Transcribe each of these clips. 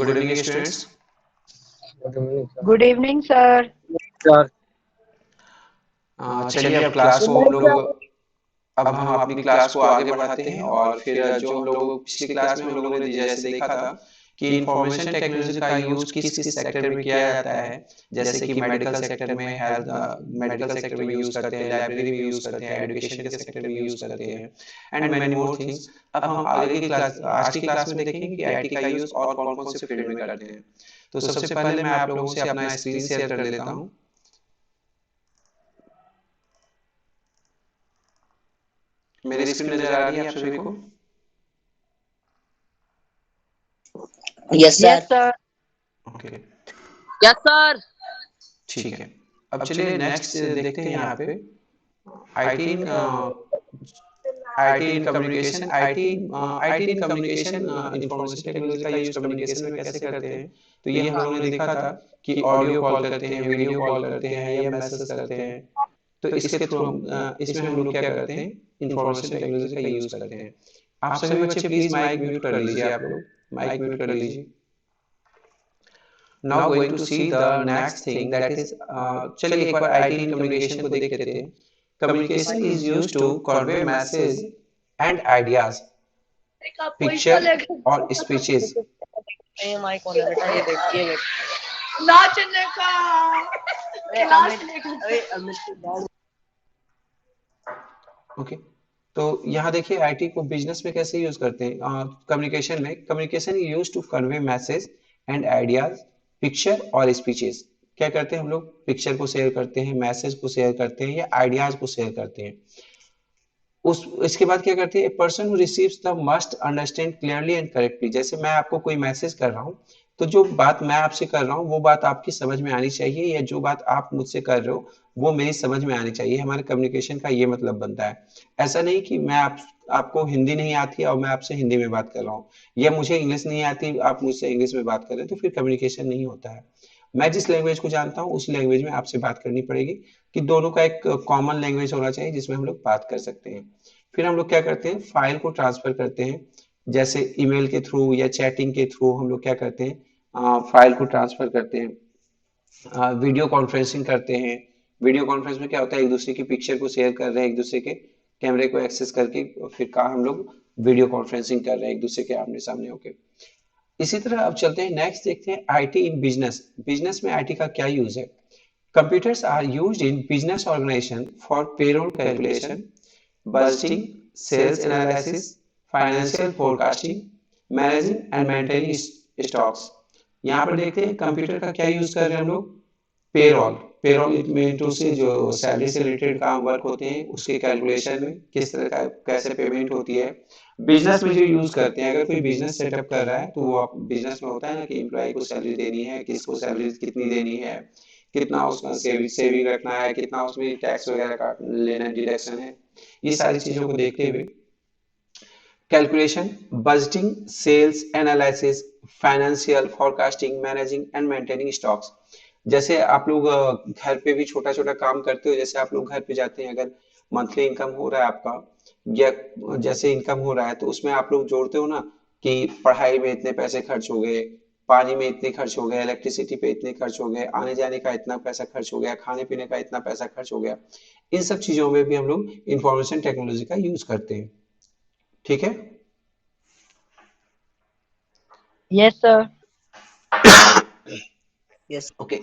Good evening, students. Good evening sir. Sir चलिए अब class को हम लोग अब हम अपनी क्लास को आगे बढ़ाते हैं और फिर जो हम लोग पिछली क्लास में हम लोगों ने जैसे देखा था कि इंफॉर्मेशन टेक्नोलॉजी का यूज किस किस सेक्टर में किया जाता है, जैसे कि मेडिकल सेक्टर में हेल्थ मेडिकल सेक्टर में यूज करते हैं, लाइब्रेरी में यूज करते हैं, एजुकेशन के सेक्टर में यूज करते हैं एंड मेनी मोर थिंग्स। अब हम आगे की क्लास आज की क्लास में देखेंगे कि आईटी का यूज और कौन कौन से फील्ड में करते हैं। तो सबसे पहले मैं आप लोगों से अपना स्क्रीन शेयर कर लेता हूँ। मेरी स्क्रीन नजर आ रही है आप सभी को? Yes yes sir sir. Okay, yes sir ठीक है। अब चलिए नेक्स्ट देखते हैं यहाँ पे IT in IT in communication IT in communication information technology का यूज कम्युनिकेशन में कैसे करते हैं। तो ये हम लोगों ने देखा था कि ऑडियो कॉल करते हैं, वीडियो कॉल करते हैं या मैसेज करते हैं। तो इसके थ्रू इसमें हम लोग क्या करते हैं, इंफॉर्मेशन टेक्नोलॉजी का यूज करते हैं। आप सभी बच्चे प्लीज माइक म्यूट कर लीजिए, आप लोग माइक म्यूट कर लीजिए। Now going to see the next thing, that is चलिए एक बार IT in communication को देख लेते हैं। Communication is used to convey message and ideas, picture और speeches। ये माइक ऑन है बेटा, ये देख ये देख नाचने का ओके, तो यहाँ देखिए आईटी को बिजनेस में कैसे यूज करते हैं। कम्युनिकेशन में communication use to convey message and ideas, picture और स्पीचेस। क्या करते हैं हम लोग, पिक्चर को शेयर करते हैं, मैसेज को शेयर करते हैं या आइडियाज को शेयर करते हैं। उस इसके बाद क्या करते हैं, a person who receives the must understand clearly and correctly. जैसे मैं आपको कोई मैसेज कर रहा हूँ तो जो बात मैं आपसे कर रहा हूँ वो बात आपकी समझ में आनी चाहिए, या जो बात आप मुझसे कर रहे हो वो मेरी समझ में आनी चाहिए। हमारे कम्युनिकेशन का ये मतलब बनता है। ऐसा नहीं कि मैं आपको हिंदी नहीं आती और मैं आपसे हिंदी में बात कर रहा हूँ, या मुझे इंग्लिश नहीं आती आप मुझसे इंग्लिश में बात कर रहे हैं, तो फिर कम्युनिकेशन नहीं होता है। मैं जिस लैंग्वेज को जानता हूँ उस लैंग्वेज में आपसे बात करनी पड़ेगी, कि दोनों का एक कॉमन लैंग्वेज होना चाहिए जिसमें हम लोग बात कर सकते हैं। फिर हम लोग क्या करते हैं, फाइल को ट्रांसफर करते हैं, जैसे ईमेल के थ्रू या चैटिंग के थ्रू हम लोग क्या करते हैं, फाइल को ट्रांसफर करते हैं। वीडियो कॉन्फ्रेंसिंग करते हैं। वीडियो कॉन्फ्रेंस में क्या होता है, एक दूसरे की पिक्चर को शेयर कर रहे हैं, एक दूसरे के कैमरे को एक्सेस करके फिर कहा हम लोग वीडियो कॉन्फ्रेंसिंग कर रहे हैं एक दूसरे के आमने सामने होके। इसी तरह अब चलते हैं नेक्स्ट, देखते हैं आईटी इन बिजनेस। बिजनेस में आईटी का क्या यूज है। Computers are used in business organization for payroll calculation, budgeting, sales analysis, financial forecasting, managing and maintaining stocks। यहाँ पर देखते हैं कंप्यूटर का क्या यूज कर रहे हैं हम लोग, पेरोल। पेरोल में टू से जो सैलरी से रिलेटेड काम वर्क होते हैं उसके कैलकुलेशन में किस तरह का कैसे पेमेंट होती है। बिजनेस में जो यूज करते हैं, अगर कोई बिजनेस सेटअप कर रहा है तो वो बिजनेस में होता है ना कि एम्प्लॉय को सैलरी देनी है, किसको सैलरी कितनी देनी है, कितना उसका सेविंग रखना है, कितना उसमें टैक्स वगैरह का लेना डिडक्शन है। ये सारी चीजों को देखते हुए calculation, budgeting, sales analysis, financial forecasting, managing and maintaining stocks. जैसे आप लोग घर पे भी छोटा छोटा काम करते हो, जैसे आप लोग घर पे जाते हैं, अगर मंथली इनकम हो रहा है आपका, या जैसे इनकम हो रहा है तो उसमें आप लोग जोड़ते हो ना कि पढ़ाई में इतने पैसे खर्च हो गए, पानी में इतने खर्च हो गए, इलेक्ट्रिसिटी पे इतने खर्च हो गए, आने जाने का इतना पैसा खर्च हो गया, खाने पीने का इतना पैसा खर्च हो गया। इन सब चीजों में भी हम लोग इंफॉर्मेशन टेक्नोलॉजी का यूज करते हैं। ठीक है, yes sir. Yes okay.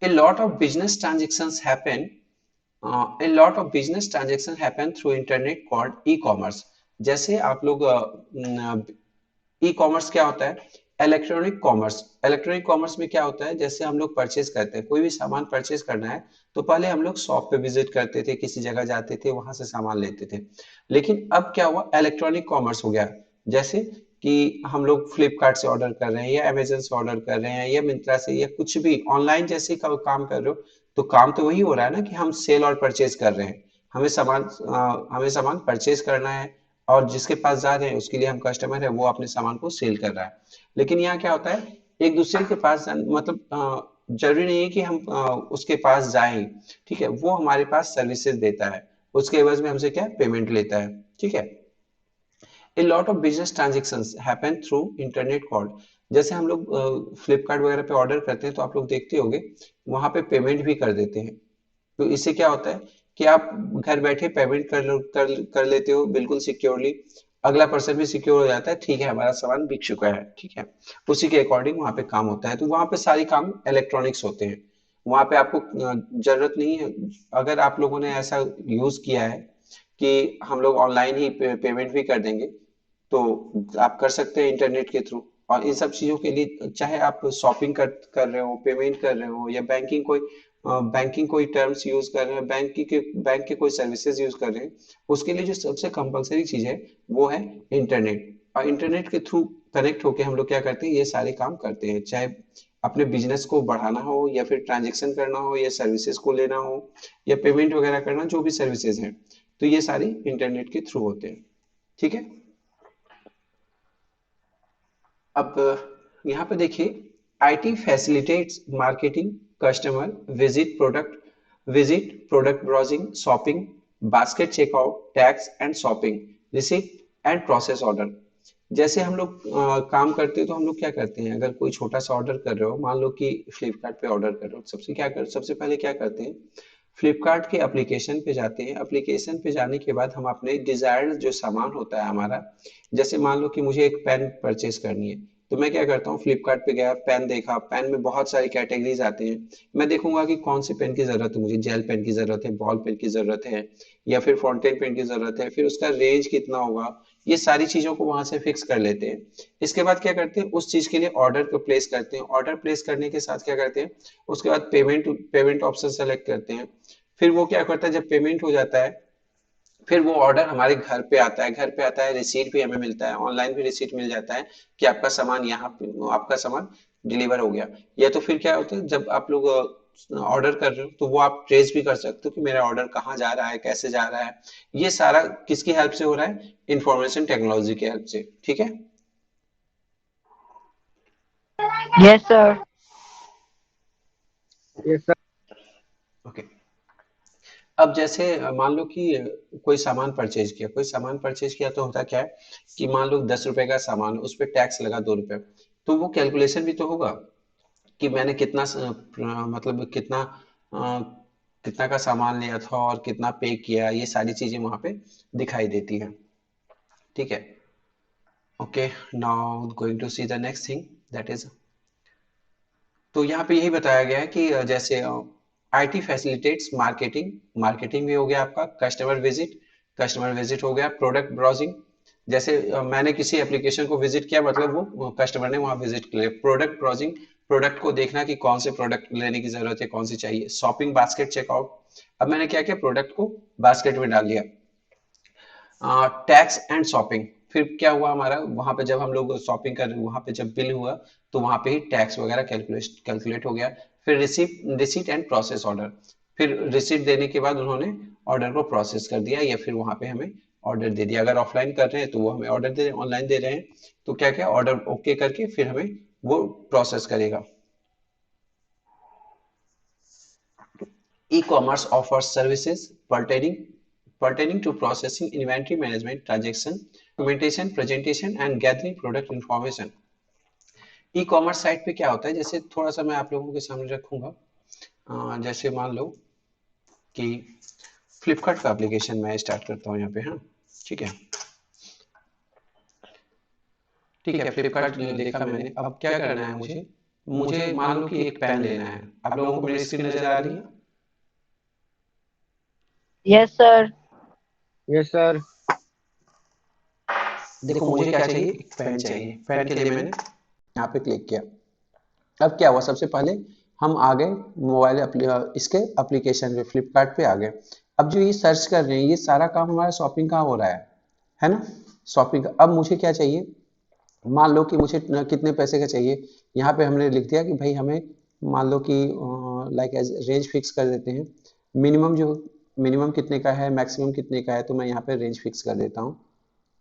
A lot of business transactions happen a lot of business transactions happen through internet called e-commerce। जैसे आप लोग ई कॉमर्स क्या होता है, इलेक्ट्रॉनिक कॉमर्स। इलेक्ट्रॉनिक कॉमर्स में क्या होता है, जैसे हम लोग परचेज करते हैं, कोई भी सामान परचेज करना है तो पहले हम लोग शॉप पे विजिट करते थे, किसी जगह जाते थे, वहां से सामान लेते थे। लेकिन अब क्या हुआ, इलेक्ट्रॉनिक कॉमर्स हो गया। जैसे कि हम लोग फ्लिपकार्ट से ऑर्डर कर रहे हैं या अमेजन से ऑर्डर कर रहे हैं या मिंत्रा से, या कुछ भी ऑनलाइन जैसे काम कर रहे हो, तो काम तो वही हो रहा है ना कि हम सेल और परचेज कर रहे हैं। हमें सामान परचेज करना है और जिसके पास जा रहे हैं उसके लिए हम कस्टमर है, वो अपने सामान को सेल कर रहा है। लेकिन यहाँ क्या होता है, एक दूसरे के पास मतलब जरूरी नहीं है कि हम उसके पास जाएं। ठीक है, वो हमारे पास सर्विसेज देता है, उसके एवज में हमसे क्या पेमेंट लेता है। ठीक है, A lot of business transactions happen through internet called। जैसे हम लोग फ्लिपकार्ट वगैरह पे ऑर्डर करते हैं तो आप लोग देखते होंगे वहां पे पेमेंट भी कर देते हैं। तो इससे क्या होता है कि आप घर बैठे पेमेंट कर लेते हो बिल्कुल सिक्योरली। अगला पर्सन भी सिक्योर हो जाता है, ठीक है हमारा सामान बिक चुका है, ठीक है। उसी के अकॉर्डिंग वहां पे काम होता है। तो वहां पे सारी काम इलेक्ट्रॉनिक्स होते हैं। वहां पे आपको जरूरत नहीं है। अगर आप लोगों ने ऐसा यूज किया है कि हम लोग ऑनलाइन ही पेमेंट भी कर देंगे, तो आप कर सकते हैं इंटरनेट के थ्रू। और इन सब चीजों के लिए चाहे आप शॉपिंग कर रहे हो, पेमेंट कर रहे हो, या बैंकिंग कोई टर्म्स यूज कर रहे हैं, बैंक के कोई सर्विसेज यूज कर रहे हैं, उसके लिए जो सबसे कंपलसरी चीज है वो है इंटरनेट। और इंटरनेट के थ्रू कनेक्ट होके हम लोग क्या करते हैं, ये सारे काम करते हैं। चाहे अपने बिजनेस को बढ़ाना हो, या फिर ट्रांजेक्शन करना हो, या सर्विसेज को लेना हो, या पेमेंट वगैरह करना, जो भी सर्विसेज हैं, तो ये सारी इंटरनेट के थ्रू होते हैं। ठीक है। अब यहाँ पे देखिए, IT facilitates marketing, customer visit product browsing, shopping, basket checkout, tax and shopping, receipt and process order. जैसे हम लोग काम करते हैं तो हम लोग क्या करते हैं, अगर कोई छोटा सा ऑर्डर कर रहे हो, मान लो कि फ्लिपकार्ट पे ऑर्डर कर रहे हो, सबसे पहले क्या करते हैं, फ्लिपकार्ट के एप्लीकेशन पे जाते हैं। एप्लीकेशन पे जाने के बाद हम अपने डिजायर्ड जो सामान होता है हमारा, जैसे मान लो कि मुझे एक पेन परचेज करनी है, तो मैं क्या करता हूँ, फ्लिपकार्ट पे गया, पेन देखा, पेन में बहुत सारी कैटेगरीज आते हैं। मैं देखूंगा कि कौन सी पेन की जरूरत है मुझे, जेल पेन की जरूरत है, बॉल पेन की जरूरत है, या फिर फाउंटेन पेन की जरूरत है, फिर उसका रेंज कितना होगा, ये सारी चीजों को वहां से फिक्स कर लेते हैं। इसके बाद क्या करते हैं, उस चीज के लिए ऑर्डर को प्लेस करते हैं। ऑर्डर प्लेस करने के साथ क्या करते हैं, उसके बाद पेमेंट ऑप्शन सेलेक्ट करते हैं। फिर वो क्या करता है, जब पेमेंट हो जाता है, फिर वो ऑर्डर हमारे घर पे आता है, रिसीट भी हमें मिलता है, ऑनलाइन भी रिसीट मिल जाता है कि आपका सामान डिलीवर हो गया। या तो फिर क्या होता है, जब आप लोग ऑर्डर कर रहे हो तो वो आप ट्रेस भी कर सकते हो कि मेरा ऑर्डर कहाँ जा रहा है, कैसे जा रहा है। ये सारा किसकी हेल्प से हो रहा है, इंफॉर्मेशन टेक्नोलॉजी की हेल्प से। ठीक है। Yes, sir. Yes, sir. Okay. अब जैसे मान लो कि कोई सामान परचेज किया, तो होता क्या है कि मान लो 10 रुपए का सामान, उस पर टैक्स लगा 2 रुपए। तो वो कैलकुलेशन भी तो होगा कि मैंने मतलब अ, कितना का सामान लिया था और कितना पे किया, ये सारी चीजें वहां पे दिखाई देती है। ठीक है। Okay, now going to see the next thing, that is, तो यहाँ पे यही बताया गया है कि जैसे आईटी फैसिलिटेट्स मार्केटिंग, मार्केटिंग भी हो गया आपका, कस्टमर विजिट हो गया, प्रोडक्ट ब्राउजिंग, जैसे मैंने किसी एप्लीकेशन को विजिट किया, मतलब वो कस्टमर ने वहां विजिट किया। प्रोडक्ट ब्राउजिंग, प्रोडक्ट को देखना कि कौन से प्रोडक्ट लेने की जरूरत है, कौन सी चाहिए। शॉपिंग, बास्केट चेकआउट, अब मैंने क्या किया, प्रोडक्ट को बास्केट में डाल दिया। टैक्स एंड शॉपिंग, फिर क्या हुआ हमारा, वहां पे जब हम लोग शॉपिंग कर वहां पे जब बिल हुआ, तो वहां पे ही टैक्स वगैरह कैलकुलेट हो गया। फिर रिसीट एंड प्रोसेस ऑर्डर, फिर रिसीट देने के बाद उन्होंने ऑर्डर को प्रोसेस कर दिया, या फिर वहां पे हमें ऑर्डर दे दिया। अगर ऑफलाइन कर रहे हैं तो वो हमें ऑर्डर दे रहे हैं, ऑनलाइन दे रहे हैं तो क्या क्या ऑर्डर ओके करके फिर हमें वो प्रोसेस करेगा। E-commerce offers services pertaining to processing, inventory management, transaction, documentation, presentation, and gathering product information. E commerce site पे क्या होता है, जैसे थोड़ा सा मैं आप लोगों के सामने रखूंगा। जैसे मान लो कि फ्लिपकार्ट का एप्लीकेशन मैं स्टार्ट करता हूँ यहाँ पे, हाँ। ठीक है। ठीक है, फ्लिपकार्ट देखा मैंने। अब क्या करना है मुझे, मुझे मान लो कि एक पेन लेना है। आप लोगों को मेरी स्क्रीन नजर आ रही है? Yes, sir. Yes, sir. देखो मुझे क्या चाहिए, एक पेन चाहिए। पेन के लिए मैंने यहाँ पे क्लिक किया। अब क्या हुआ, सबसे पहले हम आ गए इसके एप्लीकेशन पे, फ्लिपकार्ट पे आ गए। अब जो ये सर्च कर रहे हैं, ये सारा काम हमारा शॉपिंग का हो रहा है ना, शॉपिंग का। अब मुझे क्या चाहिए, मान लो कि मुझे कितने पैसे का चाहिए। यहाँ पे हमने लिख दिया कि भाई हमें, मान लो कि लाइक एज रेंज फिक्स कर देते हैं। मिनिमम कितने का है, मैक्सिमम कितने का है, तो मैं यहाँ पे रेंज फिक्स कर देता हूँ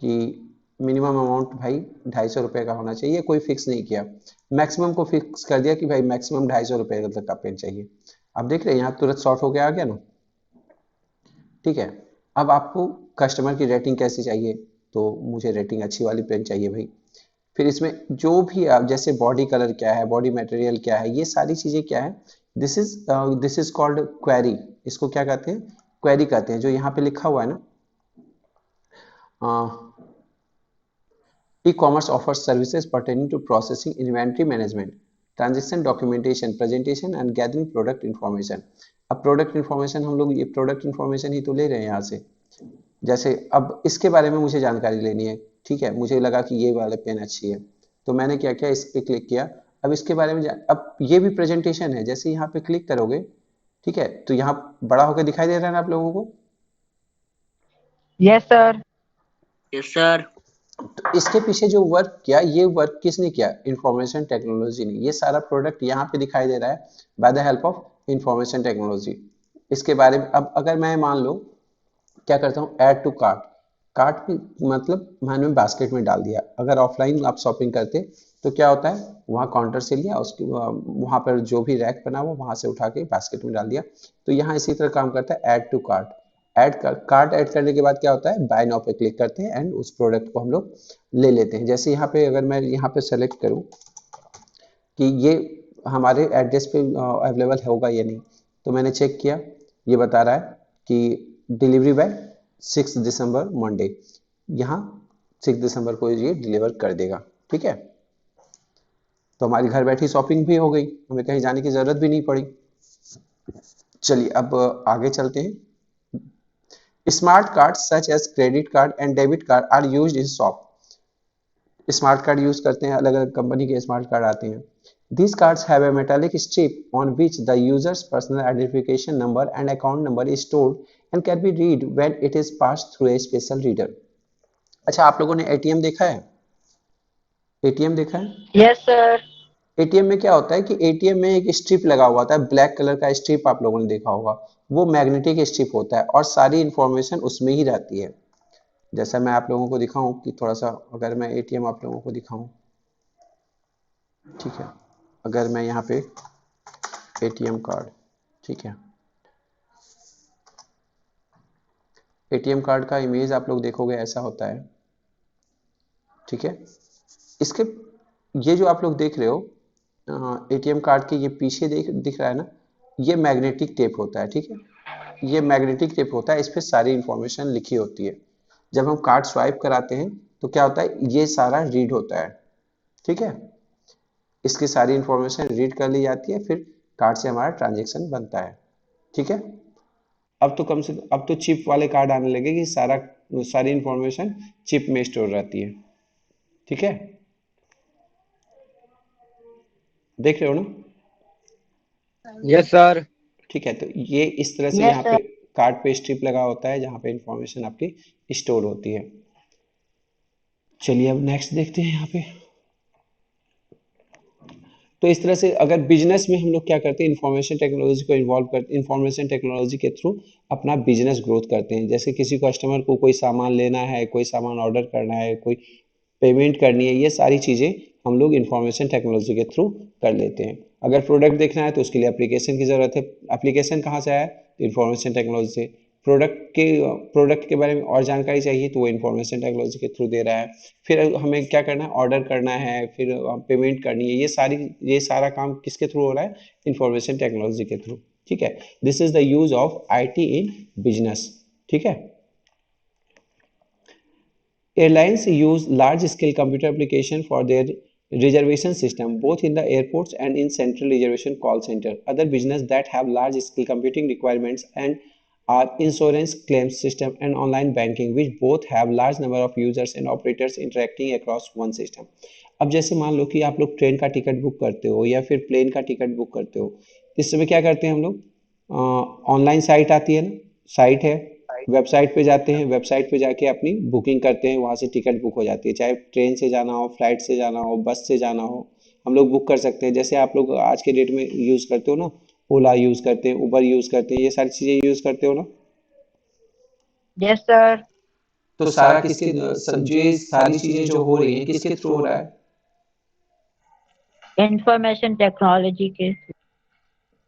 कि मिनिमम अमाउंट भाई 250 रुपये का होना चाहिए, कोई फिक्स नहीं किया। मैक्सिमम को फिक्स कर दिया कि भाई मैक्सिमम 250 रुपये तक का पेन चाहिए। अब देख रहे हैं यहाँ तुरंत शॉर्ट होके आ गया ना। ठीक है। अब आपको कस्टमर की रेटिंग कैसी चाहिए, तो मुझे रेटिंग अच्छी वाली पेन चाहिए भाई। फिर इसमें जो भी आप जैसे बॉडी कलर क्या है, बॉडी मटेरियल क्या है, ये सारी चीजें क्या है, दिस इज कॉल्ड क्वेरी। इसको क्या कहते हैं, क्वेरी कहते हैं। जो यहाँ पे लिखा हुआ है ना, e-commerce offers services pertaining to processing, inventory management, transaction documentation, presentation and gathering product information। अब प्रोडक्ट इन्फॉर्मेशन हम लोग ये प्रोडक्ट इन्फॉर्मेशन ही तो ले रहे हैं यहाँ से। जैसे अब इसके बारे में मुझे जानकारी लेनी है, ठीक है, मुझे लगा कि ये वाला पेन अच्छी है, तो मैंने क्या किया, इस पे क्लिक किया। अब इसके बारे में अब ये भी प्रेजेंटेशन है, जैसे यहाँ पे क्लिक करोगे, ठीक है, तो यहाँ बड़ा होकर दिखाई दे रहा है ना आप लोगों को। Yes, sir. Yes, sir. तो इसके पीछे जो वर्क किया, ये वर्क किसने किया, इंफॉर्मेशन टेक्नोलॉजी ने। ये सारा प्रोडक्ट यहाँ पे दिखाई दे रहा है by the help of information technology. इसके बारे में अब अगर मैं मान लो क्या करता हूँ, ऐड टू कार्ट। कार्ट मतलब मैंने बास्केट में डाल दिया। अगर ऑफलाइन आप शॉपिंग करते तो क्या होता है, वहाँ काउंटर से लिया, उसके वहाँ पर जो भी रैक बना हुआ वहाँ से उठा के बास्केट में डाल दिया। तो यहाँ इसी तरह काम करता है add to cart. Cart add करने के बाद क्या होता है, बाय नाउ पे क्लिक करते हैं एंड उस प्रोडक्ट को हम लोग ले लेते हैं। जैसे यहाँ पे अगर मैं यहाँ पे सेलेक्ट करूँ कि ये हमारे एड्रेस पे अवेलेबल होगा या नहीं, तो मैंने चेक किया, ये बता रहा है कि डिलीवरी बाय 6 दिसंबर मंडे। यहाँ 6 दिसंबर को ये डिलीवर कर देगा, ठीक है। तो हमारी घर बैठी शॉपिंग भी हो गई, हमें कहीं जाने की जरूरत भी नहीं पड़ी। चलिए अब आगे चलते हैं। Smart card such as credit card and debit card are used in shop. Smart card use करते हैं, अलग अलग कंपनी के स्मार्ट कार्ड आते हैं। These cards have a metallic strip on which the user's personal identification number and account number is stored and can be read when it is passed through a special reader। अच्छा, आप लोगों ने ATM देखा है, ATM देखा है। Yes, sir. ATM में क्या होता है कि एटीएम में एक स्ट्रिप लगा हुआ होता है, ब्लैक कलर का स्ट्रिप, आप लोगों ने देखा होगा। वो मैग्नेटिक स्ट्रिप होता है और सारी इंफॉर्मेशन उसमें ही रहती है। जैसा मैं आप लोगों को दिखाऊं कि थोड़ा सा, अगर मैं एटीएम आप लोगों को दिखाऊं, ठीक है, अगर मैं यहाँ पे एटीएम कार्ड, ठीक है, एटीएम कार्ड का इमेज आप लोग देखोगे ऐसा होता है, ठीक है। इसके ये जो आप लोग देख रहे हो एटीएम कार्ड के ये पीछे दिख रहा है ना, ये मैग्नेटिक टेप होता है, ठीक है। ये मैग्नेटिक टेप होता है, इस पे सारी इंफॉर्मेशन लिखी होती है। जब हम कार्ड स्वाइप कराते हैं तो क्या होता है, ये सारा रीड होता है, ठीक है। इसकी सारी इंफॉर्मेशन रीड कर ली जाती है, फिर कार्ड से हमारा ट्रांजेक्शन बनता है, ठीक है। अब तो कम से कम अब तो चिप वाले कार्ड आने लगे कि सारी इंफॉर्मेशन चिप में स्टोर रहती है, ठीक है। देख रहे हो ना, Yes, sir. ठीक है। तो ये इस तरह से Yes, यहाँ sir. पे कार्ड पे स्ट्रिप लगा होता है जहाँ पे इंफॉर्मेशन आपकी स्टोर होती है। चलिए अब नेक्स्ट देखते हैं यहाँ पे। तो इस तरह से अगर बिजनेस में हम लोग क्या करते हैं, इंफॉर्मेशन टेक्नोलॉजी को इन्वॉल्व करते हैं, इंफॉर्मेशन टेक्नोलॉजी के थ्रू अपना बिजनेस ग्रोथ करते हैं। जैसे किसी कस्टमर को कोई सामान लेना है, कोई सामान ऑर्डर करना है, कोई पेमेंट करनी है, ये सारी चीज़ें हम लोग इंफॉर्मेशन टेक्नोलॉजी के थ्रू कर लेते हैं। अगर प्रोडक्ट देखना है तो उसके लिए एप्लीकेशन की ज़रूरत है। एप्लीकेशन कहाँ से आया, तो इंफॉर्मेशन टेक्नोलॉजी से। प्रोडक्ट के बारे में और जानकारी चाहिए तो वो इंफॉर्मेशन टेक्नोलॉजी के थ्रू दे रहा है। फिर हमें क्या करना है, ऑर्डर करना है, फिर पेमेंट करनी है, ये सारा काम किसके थ्रू हो रहा है, इंफॉर्मेशन टेक्नोलॉजी के थ्रू, ठीक है। This is the use of IT in business, ठीक है। Airlines use large-scale computer application for their reservation system, both in the airports and in central reservation call center. Other business that have large-scale computing requirements and are insurance claims system and online banking, which both have large number of users and operators interacting across one system. अब जैसे मान लो कि आप लोग train का ticket book करते हो या फिर प्लेन का टिकट बुक करते हो, इस समय क्या करते हैं हम लोग, ऑनलाइन साइट आती है ना, साइट है, वेबसाइट पे जाते हैं, वेबसाइट पे जाके अपनी बुकिंग करते हैं, वहाँ से टिकट बुक हो जाती है। चाहे ट्रेन से जाना हो, फ्लाइट से जाना हो, बस से जाना हो, हम लोग बुक कर सकते हैं। जैसे आप लोग आज के डेट में यूज़ करते हो ना, ओला यूज़ करते हैं, उबर यूज़ करते हैं, ये सारी चीज़ें यूज़ करते हो ना। Yes, sir. तो सारा किसके ये सारी चीज़ें जो हो रही हैं किसके थ्रू हो रहा है, Information technology के।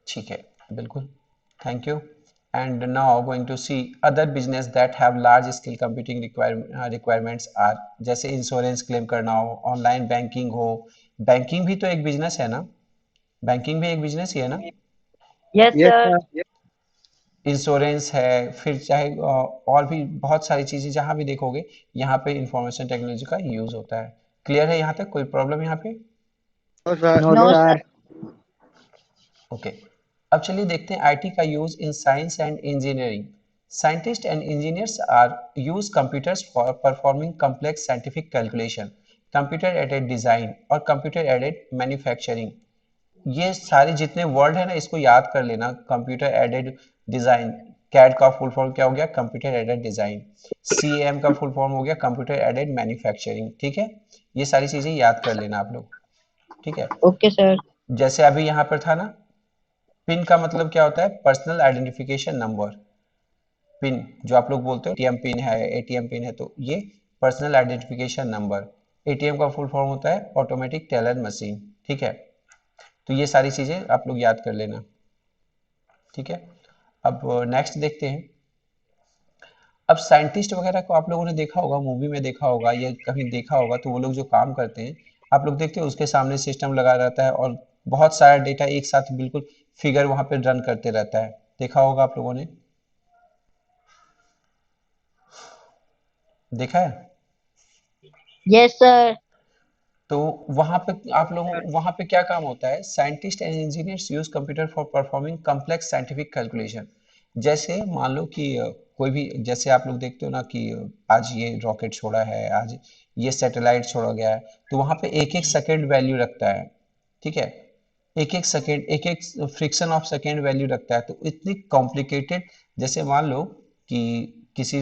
ठीक है, बिल्कुल, thank you. and now going to see other business that have large scale computing requirements are जैसे इंश्योरेंस क्लेम करना हो, ऑनलाइन बैंकिंग हो। बैंकिंग भी तो एक बिजनेस है ना, बैंकिंग भी एक बिजनेस ही है ना। Yes, Yes, sir. sir. Insurance है, फिर चाहे और भी बहुत सारी चीजें जहां भी देखोगे यहाँ पे इंफॉर्मेशन टेक्नोलॉजी का यूज होता है। क्लियर है यहाँ तक, कोई प्रॉब्लम यहाँ पे? No, sir. No, No, sir. sir. Okay, अब चलिए देखते हैं आईटी का use in science and engineering. Scientist and engineers are use computers for performing complex scientific calculation, computer aided design और कंप्यूटर एडेड मैन्युफैक्चरिंग। ये सारे जितने वर्ड है ना इसको याद कर लेना। कंप्यूटर एडेड डिजाइन, कैड का फुल फॉर्म क्या हो गया? Computer aided design. सीएएम का फुल फॉर्म हो गया कंप्यूटर एडेड मैन्युफैक्चरिंग। ठीक है, ये सारी चीजें याद कर लेना आप लोग। ठीक है, Okay, sir. जैसे अभी यहाँ पर था ना, पिन का मतलब क्या होता है? Personal identification number. पिन जो आप लोग बोलते हो, एटीएम पिन है, एटीएम पिन है, तो ये पर्सनल आइडेंटिफिकेशन नंबर। एटीएम का फुल फॉर्म होता है ऑटोमेटिक टेलर मशीन। ठीक है, तो ये सारी चीजें आप लोग याद कर लेना। ठीक है, अब नेक्स्ट देखते हैं। अब साइंटिस्ट वगैरह को आप लोगों ने देखा होगा, मूवी में देखा होगा या कहीं देखा होगा, तो वो लोग जो काम करते हैं आप लोग देखते हो उसके सामने सिस्टम लगा रहता है और बहुत सारा डेटा एक साथ बिल्कुल फिगर वहां पे रन करते रहता है। देखा होगा आप लोगों ने, देखा है? Yes, sir. तो वहां पे आप लोगों, वहां पे क्या काम होता है? Scientist and engineers use computer for performing complex scientific calculation. जैसे मान लो कि कोई भी, जैसे आप लोग देखते हो ना कि आज ये रॉकेट छोड़ा है, आज ये सैटेलाइट छोड़ा गया है, तो वहां पे एक एक सेकेंड वैल्यू रखता है। ठीक है, एक एक सेकेंड, एक एक फ्रिक्शन ऑफ सेकेंड वैल्यू रखता है। तो इतनी कॉम्प्लिकेटेड, जैसे मान लो कि किसी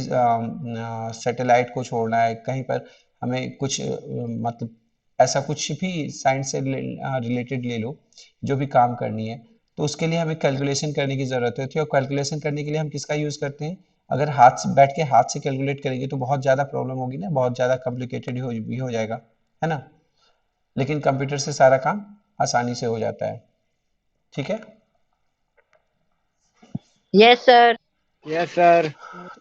सैटेलाइट को छोड़ना है कहीं पर, हमें कुछ मतलब ऐसा कुछ भी साइंस से रिलेटेड ले लो, जो भी काम करनी है, तो उसके लिए हमें कैलकुलेशन करने की ज़रूरत होती है। और कैलकुलेशन करने के लिए हम किसका यूज़ करते हैं? अगर हाथ से बैठ के हाथ से कैलकुलेट करेंगे तो बहुत ज़्यादा प्रॉब्लम होगी ना, बहुत ज़्यादा कॉम्प्लिकेटेड भी हो जाएगा, है ना। लेकिन कंप्यूटर से सारा काम आसानी से हो जाता है। ठीक है, Yes, sir. Yes, sir.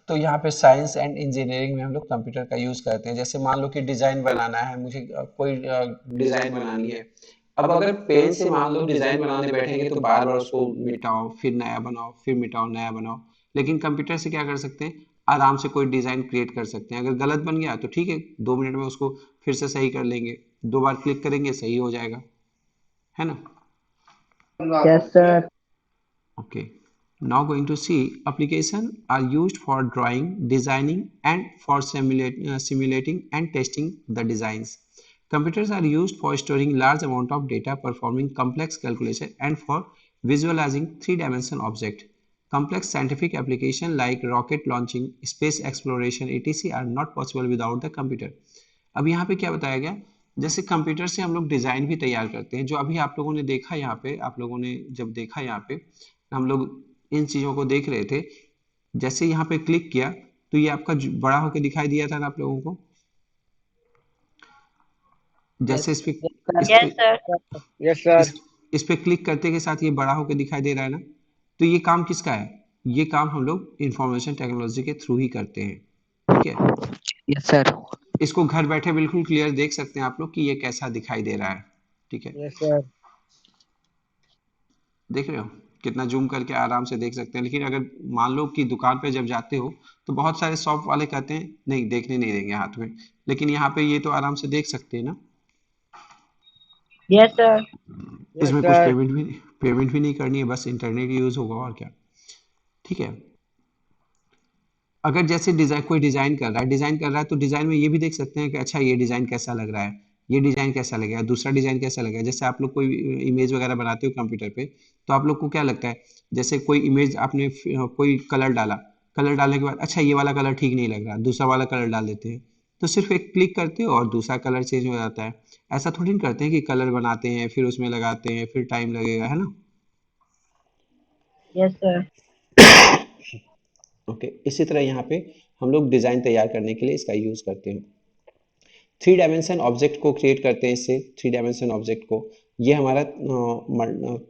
तो यहाँ पे साइंस एंड इंजीनियरिंग में हम लोग कंप्यूटर का यूज करते हैं। जैसे मान लो कि डिजाइन बनाना है मुझे, कोई डिजाइन बनानी है। अब अगर पेन से मान लो डिजाइन बनाने बैठेंगे तो बार बार उसको मिटाओ, फिर नया बनाओ, फिर मिटाओ, नया बनाओ। लेकिन कंप्यूटर से क्या कर सकते हैं? आराम से कोई डिजाइन क्रिएट कर सकते हैं। अगर गलत बन गया तो ठीक है, 2 मिनट में उसको फिर से सही कर लेंगे, 2 बार क्लिक करेंगे सही हो जाएगा, है ना। Yes, sir. Okay. Now going to see application are used for drawing, designing and for simulating and testing the designs. Computers are used for storing large amount of data, performing complex calculation and for visualizing three-dimensional object. Complex scientific application like rocket launching, space exploration, etc. are not possible without the computer. अब यहाँ पे क्या बताया गया? जैसे computer से हम लोग डिजाइन भी तैयार करते हैं, जो अभी आप लोगों ने देखा यहाँ पे, आप लोगों ने जब देखा यहाँ पे, हम लोग इन चीजों को देख रहे थे। जैसे यहाँ पे क्लिक किया तो ये आपका बड़ा होके दिखाई दिया था ना आप लोगों को। जैसे इस पे इस पे Yes, sir. Yes, sir. इस पे क्लिक करते के साथ ये बड़ा होके दिखाई दे रहा है ना। तो ये काम किसका है? ये काम हम लोग इंफॉर्मेशन टेक्नोलॉजी के थ्रू ही करते हैं। ठीक है, Yes, sir. इसको घर बैठे बिल्कुल क्लियर देख सकते हैं आप लोग कि ये कैसा दिखाई दे रहा है। ठीक है, Yes, sir. देख रहे हो कितना जूम करके आराम से देख सकते हैं। लेकिन अगर मान लो कि दुकान पे जब जाते हो तो बहुत सारे शॉप वाले कहते हैं नहीं, देखने नहीं देंगे हाथ में, लेकिन यहाँ पे ये तो आराम से देख सकते हैं ना। Yes, sir. Yes, इसमें कुछ sir. पेमेंट भी नहीं करनी है, बस इंटरनेट यूज होगा और क्या। ठीक है, अगर जैसे डिजाइन, कोई डिजाइन कर रहा है तो डिजाइन में ये भी देख सकते हैं कि अच्छा ये डिजाइन कैसा लग रहा है, ये डिजाइन कैसा लगेगा, दूसरा डिजाइन कैसा लगेगा। जैसे आप लोग कोई इमेज वगैरह बनाते हो कंप्यूटर पे, तो आप लोग को क्या लगता है? जैसे कोई इमेज आपने कोई कलर डाला, कलर डालने के बाद अच्छा ये वाला कलर ठीक नहीं लग रहा, दूसरा वाला कलर डाल देते हैं, तो सिर्फ एक क्लिक करते हो और दूसरा कलर चेंज हो जाता है। ऐसा थोड़ी ना करते हैं कि कलर बनाते हैं फिर उसमें लगाते हैं फिर टाइम लगेगा, है ना। Yes, sir. ओके, इसी तरह यहाँ पे हम लोग डिजाइन तैयार करने के लिए इसका यूज करते हैं। थ्री डायमेंशन ऑब्जेक्ट को क्रिएट करते हैं इससे। थ्री डायमेंशन ऑब्जेक्ट को, ये हमारा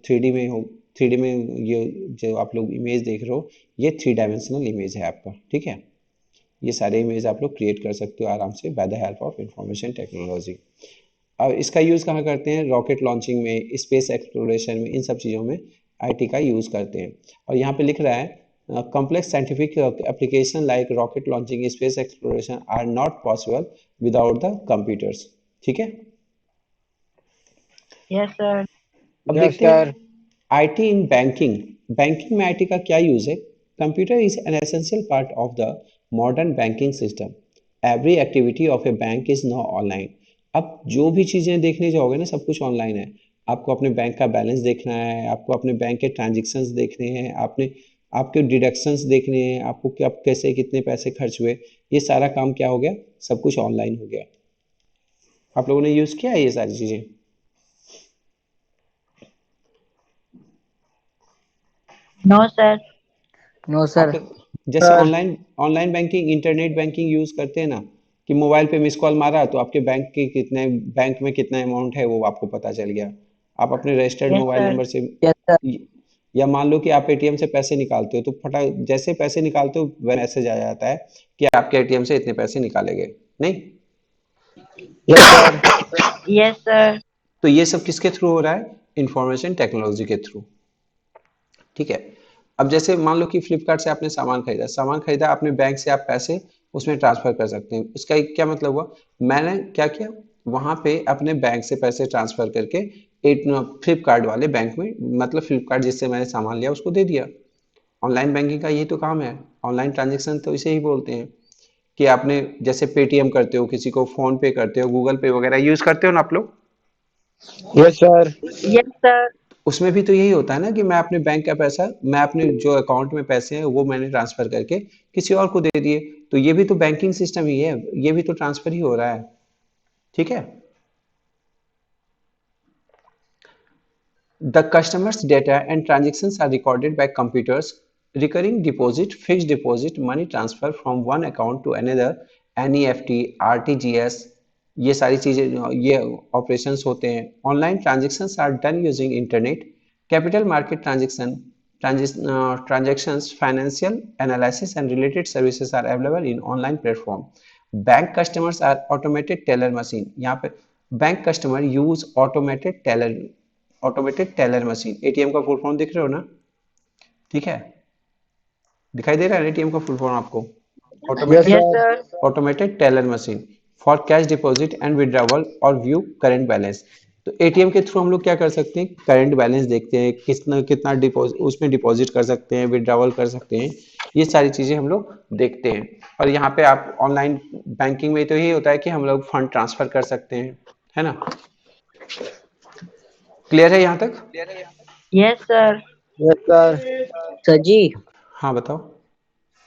3D में हो, 3D में ये जो आप लोग इमेज देख रहे हो ये 3 डायमेंशनल इमेज है आपका, ठीक है। ये सारे इमेज आप लोग क्रिएट कर सकते हो आराम से by the help of information technology. अब इसका यूज़ कहाँ करते हैं? रॉकेट लॉन्चिंग में, स्पेस एक्सप्लोरेशन में, इन सब चीज़ों में आईटी का यूज़ करते हैं। और यहाँ पे लिख रहा है complex scientific application like rocket launching, space exploration are not possible without the computers, ठीक है। Yes, sir. अब Yes, देखते हैं sir. IT in banking. Banking में आईटी का क्या यूज है? Computer is an essential part of the modern banking system. Every activity of A bank is now online. अब जो भी चीजें देखने जाओगे ना सब कुछ ऑनलाइन है। आपको अपने बैंक का बैलेंस देखना है, आपको अपने बैंक के ट्रांजेक्शन्स देखने हैं, आपने आपके डिडक्शंस देखने हैं, आपको क्या कैसे कितने पैसे खर्च हुए, ये सारा काम क्या हो गया? सब कुछ ऑनलाइन हो गया। आप लोगों ने यूज किया है ये सारी चीजें? No, sir. No, आप sir. जैसे Sir. Online online banking, internet banking use करते हैं ना, कि मोबाइल पे मिस कॉल मारा तो आपके बैंक में कितना अमाउंट है वो आपको पता चल गया। आप अपने registered Yes, mobile sir. Number से Yes, sir. या मान लो कि आप एटीएम से पैसे निकालते हो तो फटा जैसे पैसे निकालते हो वह मैसेज आ जाता है कि आपके एटीएम से इतने पैसे निकाले गए, नहीं? Yes, sir. Yes, sir. तो ये सब किसके थ्रू हो रहा है? इंफॉर्मेशन टेक्नोलॉजी के थ्रू, ठीक है। अब जैसे मान लो कि फ्लिपकार्ट से आपने सामान खरीदा, अपने बैंक से आप पैसे उसमें ट्रांसफर कर सकते हैं। इसका एक क्या मतलब हुआ? मैंने क्या किया, वहां पे अपने बैंक से पैसे ट्रांसफर करके एक फ्लिपकार्ट वाले बैंक में, मतलब फ्लिपकार्ट जिससे मैंने सामान लिया उसको दे दिया। ऑनलाइन बैंकिंग का ये तो काम है। ऑनलाइन ट्रांजेक्शन तो इसे ही बोलते हैं कि आपने जैसे पेटीएम करते हो, किसी को फोन पे करते हो, गूगल पे वगैरह यूज करते हो ना आप लोग, Yes, sir. Yes, sir. उसमें भी तो यही होता है ना कि मैं अपने बैंक का पैसा, मैं अपने जो अकाउंट में पैसे हैं वो मैंने ट्रांसफर करके किसी और को दे दिए। तो ये भी तो बैंकिंग सिस्टम ही है, ये भी तो ट्रांसफर ही हो रहा है, ठीक है। The customers data and transactions are recorded by computers. Recurring deposit, fixed deposit, money transfer from one account to another, NEFT, RTGS, ये सारी चीजें, ये ऑपरेशंस होते हैं। Online transactions are done using internet. Capital market transactions, financial analysis and related services are available in online platform. Bank customers are automated teller machine। यहाँ पे bank customer use automated teller machine. ATM का full form दिख रहे हो ना, ठीक है, दिखाई दे रहा है एटीएम का फुल फॉर्म आपको? Yes, automated Yes, sir. sir. Automated teller machine for cash deposit and withdrawal और व्यू करंट बैलेंस। तो एटीएम के थ्रू हम लोग क्या कर सकते हैं? करंट बैलेंस देखते हैं, कितना कितना डिपॉजिट उसमें डिपॉजिट कर सकते हैं, विड्रॉवल कर सकते हैं, ये सारी चीजें हम लोग देखते हैं। और यहाँ पे आप ऑनलाइन बैंकिंग में तो यही होता है कि हम लोग फंड ट्रांसफर कर सकते हैं, है ना? क्लियर है यहाँ तक? Yes, sir. Yes, sir. Sir ji, हाँ बताओ।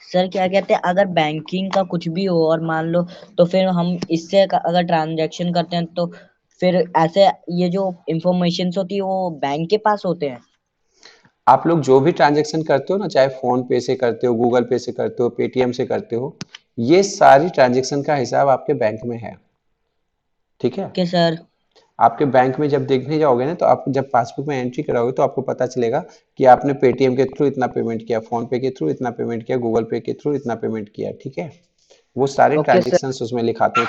सर क्या कहते हैं, अगर बैंकिंग का कुछ भी हो और मान लो तो फिर हम इससे अगर ट्रांजैक्शन करते हैं तो फिर ऐसे ये जो इंफॉर्मेशन होती है वो बैंक के पास होते हैं। आप लोग जो भी ट्रांजैक्शन करते हो ना, चाहे फोन पे से करते हो, गूगल पे से करते हो, पेटीएम से करते हो, ये सारी ट्रांजैक्शन का हिसाब आपके बैंक में है, ठीक है। Okay sir. आपके बैंक में जब देखने जाओगे ना तो आप जब पासबुक में एंट्री कराओगे तो आपको पता चलेगा कि आपने पेटीएम के थ्रू इतना पेमेंट किया, फोन पे के थ्रू इतना पेमेंट किया, गूगल पे के थ्रू इतना पेमेंट किया, ठीक है। वो सारे ओके सर। ट्रांजेक्शन उसमें लिखाते हैं,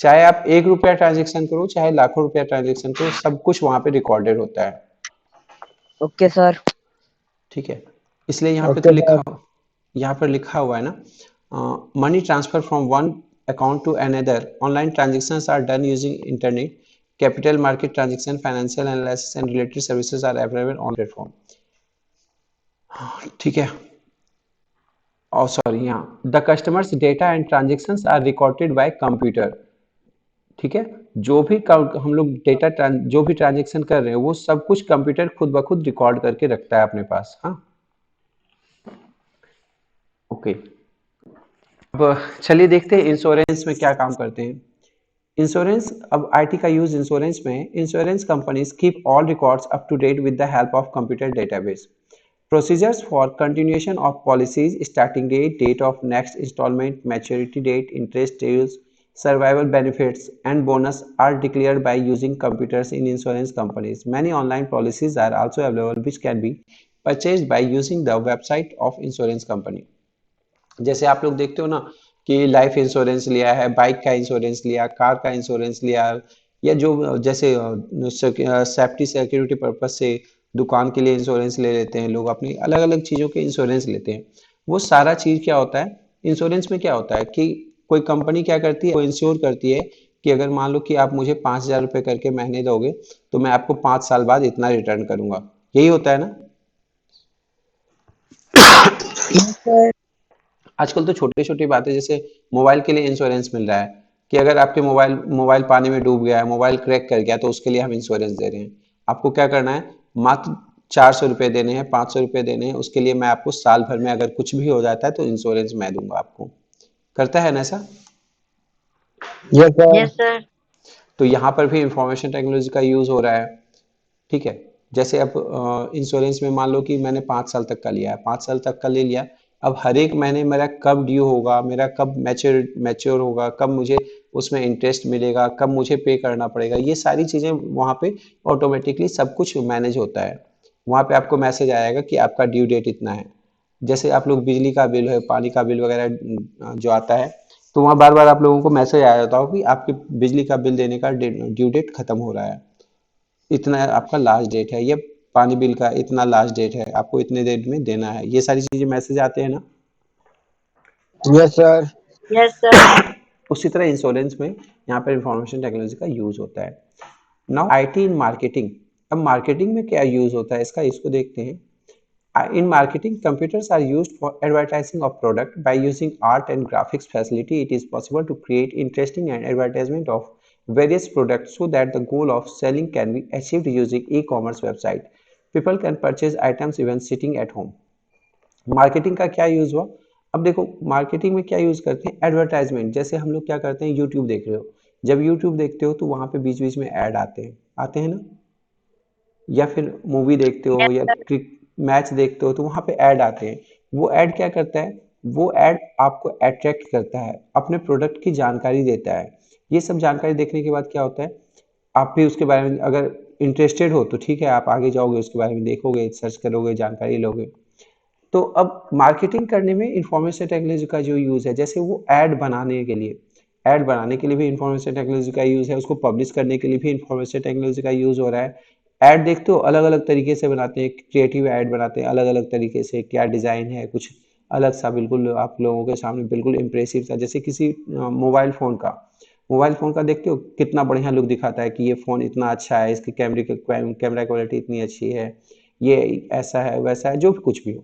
चाहे आप 1 रुपया ट्रांजेक्शन करो, चाहे लाखों रुपया ट्रांजेक्शन करो, सब कुछ वहां पे रिकॉर्डेड होता है, ओके सर। ठीक है। इसलिए यहाँ पे तो Okay, sir. यहाँ पर लिखा हुआ है ना, money transfer from one account to another, online transactions are done using internet, capital market transaction, financial analysis and related services are available on platform, ठीक है। और सॉरी, यहाँ the customers data and transactions are recorded by computer, ठीक है। जो भी हम लोग जो भी ट्रांजेक्शन कर रहे हैं वो सब कुछ कंप्यूटर खुद ब खुद रिकॉर्ड करके रखता है अपने पास, हाँ, ओके। अब चलिए देखते हैं इंश्योरेंस में क्या काम करते हैं। इंश्योरेंस, अब आईटी का यूज इंश्योरेंस में, insurance companies keep all records up to date with the help of computer database. Procedures for continuation of policies, starting date, date of next installment, maturity date, interest dues, Survival benefits and bonus are declared by using computers in insurance companies. Many online policies are also available which can be purchased by using the website of insurance company. जैसे आप लोग देखते हो ना कि life insurance लिया है, bike का इंश्योरेंस लिया, कार का इंश्योरेंस लिया, या जो जैसे सेफ्टी सिक्योरिटी पर्पज से दुकान के लिए इंश्योरेंस ले लेते हैं लोग, अपनी अलग अलग चीज़ों के इंश्योरेंस लेते हैं। वो सारा चीज़ क्या होता है, इंश्योरेंस में क्या होता है कि कोई कंपनी क्या करती है, वो इंश्योर करती है कि अगर मान लो कि आप मुझे 5,000 रुपये करके महीने दोगे तो मैं आपको 5 साल बाद इतना रिटर्न करूंगा। यही होता है ना। Yes, sir. आजकल तो छोटी छोटी बातें, जैसे मोबाइल के लिए इंश्योरेंस मिल रहा है कि अगर आपके मोबाइल मोबाइल पानी में डूब गया है, मोबाइल क्रैक कर गया, तो उसके लिए हम इंश्योरेंस दे रहे हैं। आपको क्या करना है, मात्र 400 रुपये देने हैं, 500 रुपये देने हैं, उसके लिए मैं आपको साल भर में अगर कुछ भी हो जाता है तो इंश्योरेंस मैं दूंगा आपको। करता है ना ऐसा। Yes, sir. Yes, sir. तो यहाँ पर भी इंफॉर्मेशन टेक्नोलॉजी का यूज हो रहा है। ठीक है, जैसे अब इंश्योरेंस में मान लो कि मैंने 5 साल तक का लिया है, 5 साल तक का ले लिया, अब हर एक महीने मेरा कब ड्यू होगा, मेरा कब मैच्योर होगा, कब मुझे उसमें इंटरेस्ट मिलेगा, कब मुझे पे करना पड़ेगा, ये सारी चीज़ें वहाँ पे ऑटोमेटिकली सब कुछ मैनेज होता है। वहाँ पे आपको मैसेज आएगा कि आपका ड्यू डेट इतना है। जैसे आप लोग बिजली का बिल है, पानी का बिल वगैरह जो आता है, तो वहाँ बार बार आप लोगों को मैसेज आया होता हो कि आपके बिजली का बिल देने का ड्यू डेट खत्म हो रहा है, इतना आपका लास्ट डेट है, ये पानी बिल का इतना लास्ट डेट है, आपको इतने डेट में देना है, ये सारी चीजें मैसेज आते हैं ना। Yes, sir. Yes, sir. उसी तरह इंश्योरेंस में यहाँ पर इंफॉर्मेशन टेक्नोलॉजी का यूज होता है। Now IT in marketing. अब मार्केटिंग में क्या यूज होता है इसका, इसको देखते हैं। In marketing, computers are used for advertising of product. By using art and graphics facility, it is possible to create interesting and advertisement of various products so that the goal of selling can be achieved using e-commerce website. People can purchase items even sitting at home. Marketing का क्या use हुआ, अब देखो marketing में क्या use करते हैं, advertisement. जैसे हम लोग क्या करते हैं, यूट्यूब देख रहे हो, जब यूट्यूब देखते हो तो वहां पे बीच बीच में ऐड आते हैं ना, या फिर मूवी देखते Yes, हो या sir. मैच देखते हो तो वहां पे ऐड आते हैं। वो ऐड क्या करता है, वो ऐड आपको अट्रैक्ट करता है, अपने प्रोडक्ट की जानकारी देता है। ये सब जानकारी देखने के बाद क्या होता है, आप भी उसके बारे में अगर इंटरेस्टेड हो तो ठीक है, आप आगे जाओगे, उसके बारे में देखोगे, सर्च करोगे, जानकारी लोगे। तो अब मार्केटिंग करने में इंफॉर्मेशन टेक्नोलॉजी का जो यूज है, जैसे वो ऐड बनाने के लिए भी इंफॉर्मेशन टेक्नोलॉजी का यूज है, उसको पब्लिश करने के लिए भी इंफॉर्मेशन टेक्नोलॉजी का यूज हो रहा है। ऐड देखते हो अलग अलग तरीके से बनाते हैं, क्रिएटिव ऐड बनाते हैं अलग अलग तरीके से, क्या डिजाइन है, कुछ अलग सा बिल्कुल आप लोगों के सामने बिल्कुल इम्प्रेसिव सा। जैसे किसी मोबाइल फोन का देखते हो कितना बढ़िया लुक दिखाता है कि ये फोन इतना अच्छा है, इसकी कैमरा क्वालिटी इतनी अच्छी है, ये ऐसा है वैसा है, जो भी कुछ भी हो।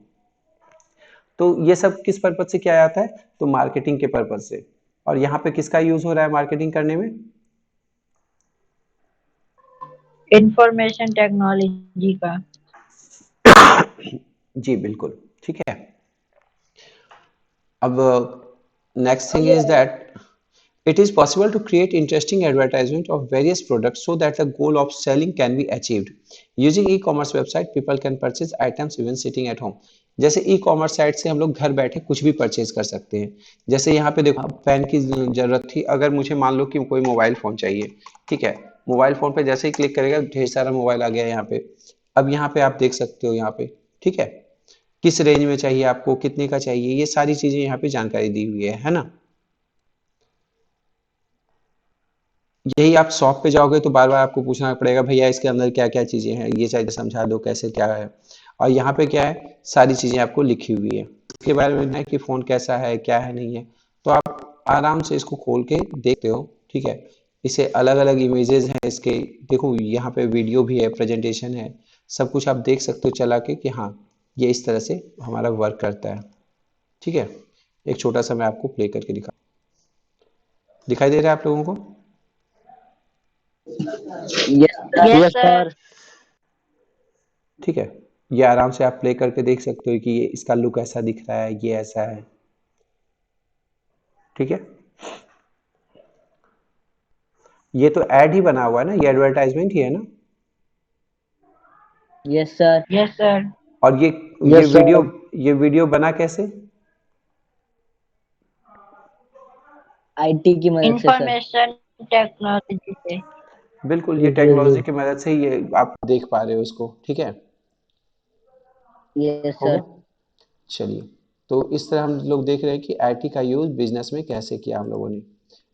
तो ये सब किस पर्पज से किया जाता है, तो मार्केटिंग के पर्पज से। और यहाँ पे किसका यूज हो रहा है मार्केटिंग करने में, Information technology का. जी बिल्कुल ठीक है। अब next thing is that it is possible to create interesting advertisement of various products so that the goal of selling can be achieved. Using e-commerce website, people can purchase items even sitting at home. जैसे e commerce site से हम लोग घर बैठे कुछ भी purchase कर सकते हैं। जैसे यहाँ पे देखो पेन की जरूरत थी, अगर मुझे मान लो कि कोई मोबाइल फोन चाहिए, ठीक है, मोबाइल फोन पे जैसे ही क्लिक करेगा ढेर सारा मोबाइल आ गया यहाँ पे। अब यहाँ पे आप देख सकते हो, यहाँ पे ठीक है, किस रेंज में चाहिए आपको, कितने का चाहिए, ये सारी चीजें यहाँ पे जानकारी दी हुई है ना। यही आप शॉप पे जाओगे तो बार बार आपको पूछना पड़ेगा भैया इसके अंदर क्या क्या चीजें हैं, ये चाहिए समझा दो कैसे क्या है। और यहाँ पे क्या है, सारी चीजें आपको लिखी हुई है इसके बारे में है कि फोन कैसा है, क्या है, नहीं है। तो आप आराम से इसको खोल के देखते हो, ठीक है। इसे अलग अलग इमेजेस हैं इसके, देखो यहाँ पे वीडियो भी है, प्रेजेंटेशन है, सब कुछ आप देख सकते हो चला के कि हाँ ये इस तरह से हमारा वर्क करता है। ठीक है, एक छोटा सा मैं आपको प्ले करके दिखाई दे रहा है आप लोगों को। Yes, Yes, yes, sir. sir. ठीक है, ये आराम से आप प्ले करके देख सकते हो कि ये इसका लुक ऐसा दिख रहा है, ये ऐसा है। ठीक है, ये तो ऐड ही बना हुआ है ना, ये एडवर्टाइजमेंट ही है ना। Yes sir. Yes, sir. और ये Yes, ये वीडियो बना कैसे, आईटी की मदद से सर। इंफॉर्मेशन टेक्नोलॉजी से। बिल्कुल, ये जी टेक्नोलॉजी जी की मदद से ही ये आप देख पा रहे हो उसको, ठीक है। यस हो गया। सर। चलिए, तो इस तरह हम लोग देख रहे हैं कि आईटी का यूज बिजनेस में कैसे किया हम लोगों ने।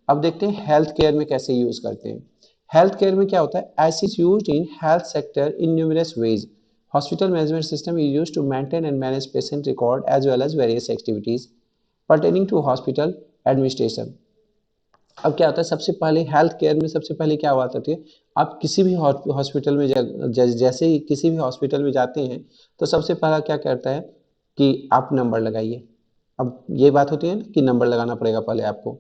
अब देखते हैं हेल्थ केयर में कैसे यूज करते हैं। हेल्थ केयर में क्या होता है, as is use in health sector in numerous ways. Hospital management system is use to maintain and manage patient record as well as various activities pertaining to hospital administration। अब क्या होता है, सबसे पहले हेल्थ केयर में सबसे पहले क्या बात होती है, आप किसी भी हॉस्पिटल में जैसे ही किसी भी हॉस्पिटल में जाते हैं तो सबसे पहला क्या करता है कि आप नंबर लगाइए। अब ये बात होती है ना कि नंबर लगाना पड़ेगा पहले आपको।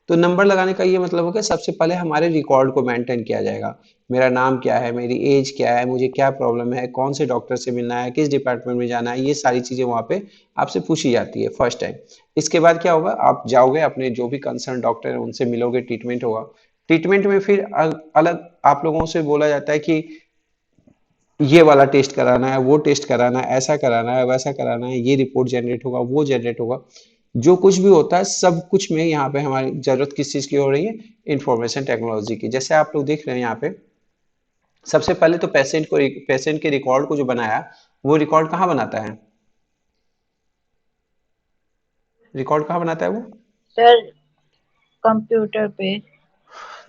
तो नंबर लगाने का ये मतलब हो गया, सबसे पहले हमारे रिकॉर्ड को मेंटेन किया जाएगा। मेरा नाम क्या है, मेरी एज क्या है, मुझे क्या प्रॉब्लम है, कौन से डॉक्टर से मिलना है, किस डिपार्टमेंट में जाना है, ये सारी चीज़ें वहाँ पे आपसे पूछी जाती है फर्स्ट टाइम। इसके बाद क्या होगा, आप जाओगे अपने जो भी कंसर्न डॉक्टर है उनसे मिलोगे, ट्रीटमेंट होगा। ट्रीटमेंट में फिर अलग आप लोगों से बोला जाता है कि ये वाला टेस्ट कराना है, वो टेस्ट कराना है, ऐसा कराना है, वैसा कराना है, ये रिपोर्ट जनरेट होगा, वो जनरेट होगा। जो कुछ भी होता है सब कुछ में यहाँ पे हमारी जरूरत किस चीज की हो रही है, इंफॉर्मेशन टेक्नोलॉजी की। जैसे आप लोग देख रहे हैं यहाँ पे, सबसे पहले तो पेशेंट के रिकॉर्ड को जो बनाया, वो रिकॉर्ड कहाँ बनाता है, रिकॉर्ड कहाँ बनाता है वो। सर कंप्यूटर पे।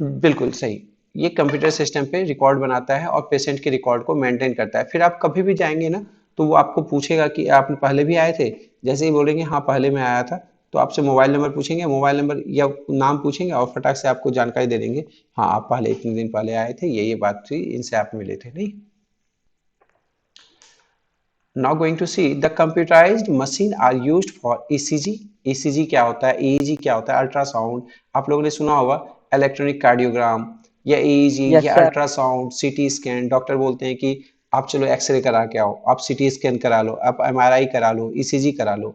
बिल्कुल सही। ये कंप्यूटर सिस्टम पे रिकॉर्ड बनाता है और पेशेंट के रिकॉर्ड को मेंटेन करता है। फिर आप कभी भी जाएंगे ना, तो वो आपको पूछेगा कि आप पहले भी आए थे। जैसे ही बोलेंगे हाँ पहले मैं आया था, तो आपसे मोबाइल नंबर पूछेंगे, मोबाइल नंबर या नाम पूछेंगे और फटाक से आपको जानकारी दे देंगे, हाँ आप पहले इतने दिन पहले आए थे, ये बात थी, इनसे आप मिले थे नहीं। Now going to see the computerized machine are used for ECG। ECG क्या होता है, EEG क्या होता है, अल्ट्रासाउंड। आप लोगों ने सुना होगा इलेक्ट्रॉनिक कार्डियोग्राम या EEG यस या sir. Ultrasound, CT scan. Doctor बोलते हैं कि आप चलो एक्सरे करा के आओ, आप सीटी स्कैन करा लो, आप एमआरआई करा लो, ईसीजी करा लो।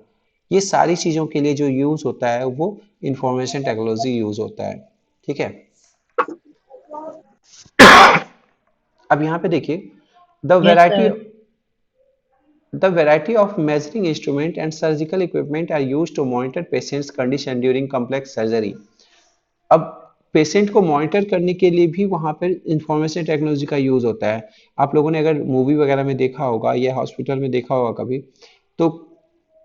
ये सारी चीजों के लिए जो यूज होता है वो इंफॉर्मेशन टेक्नोलॉजी यूज होता है, ठीक है। अब यहाँ पे देखिए, the yes variety sir. The variety of measuring instrument and surgical equipment are used to monitor patients' condition during complex surgery। अब पेशेंट को मॉनिटर करने के लिए भी वहां पर इंफॉर्मेशन टेक्नोलॉजी का यूज होता है। आप लोगों ने अगर मूवी वगैरह में देखा होगा या हॉस्पिटल में देखा होगा कभी, तो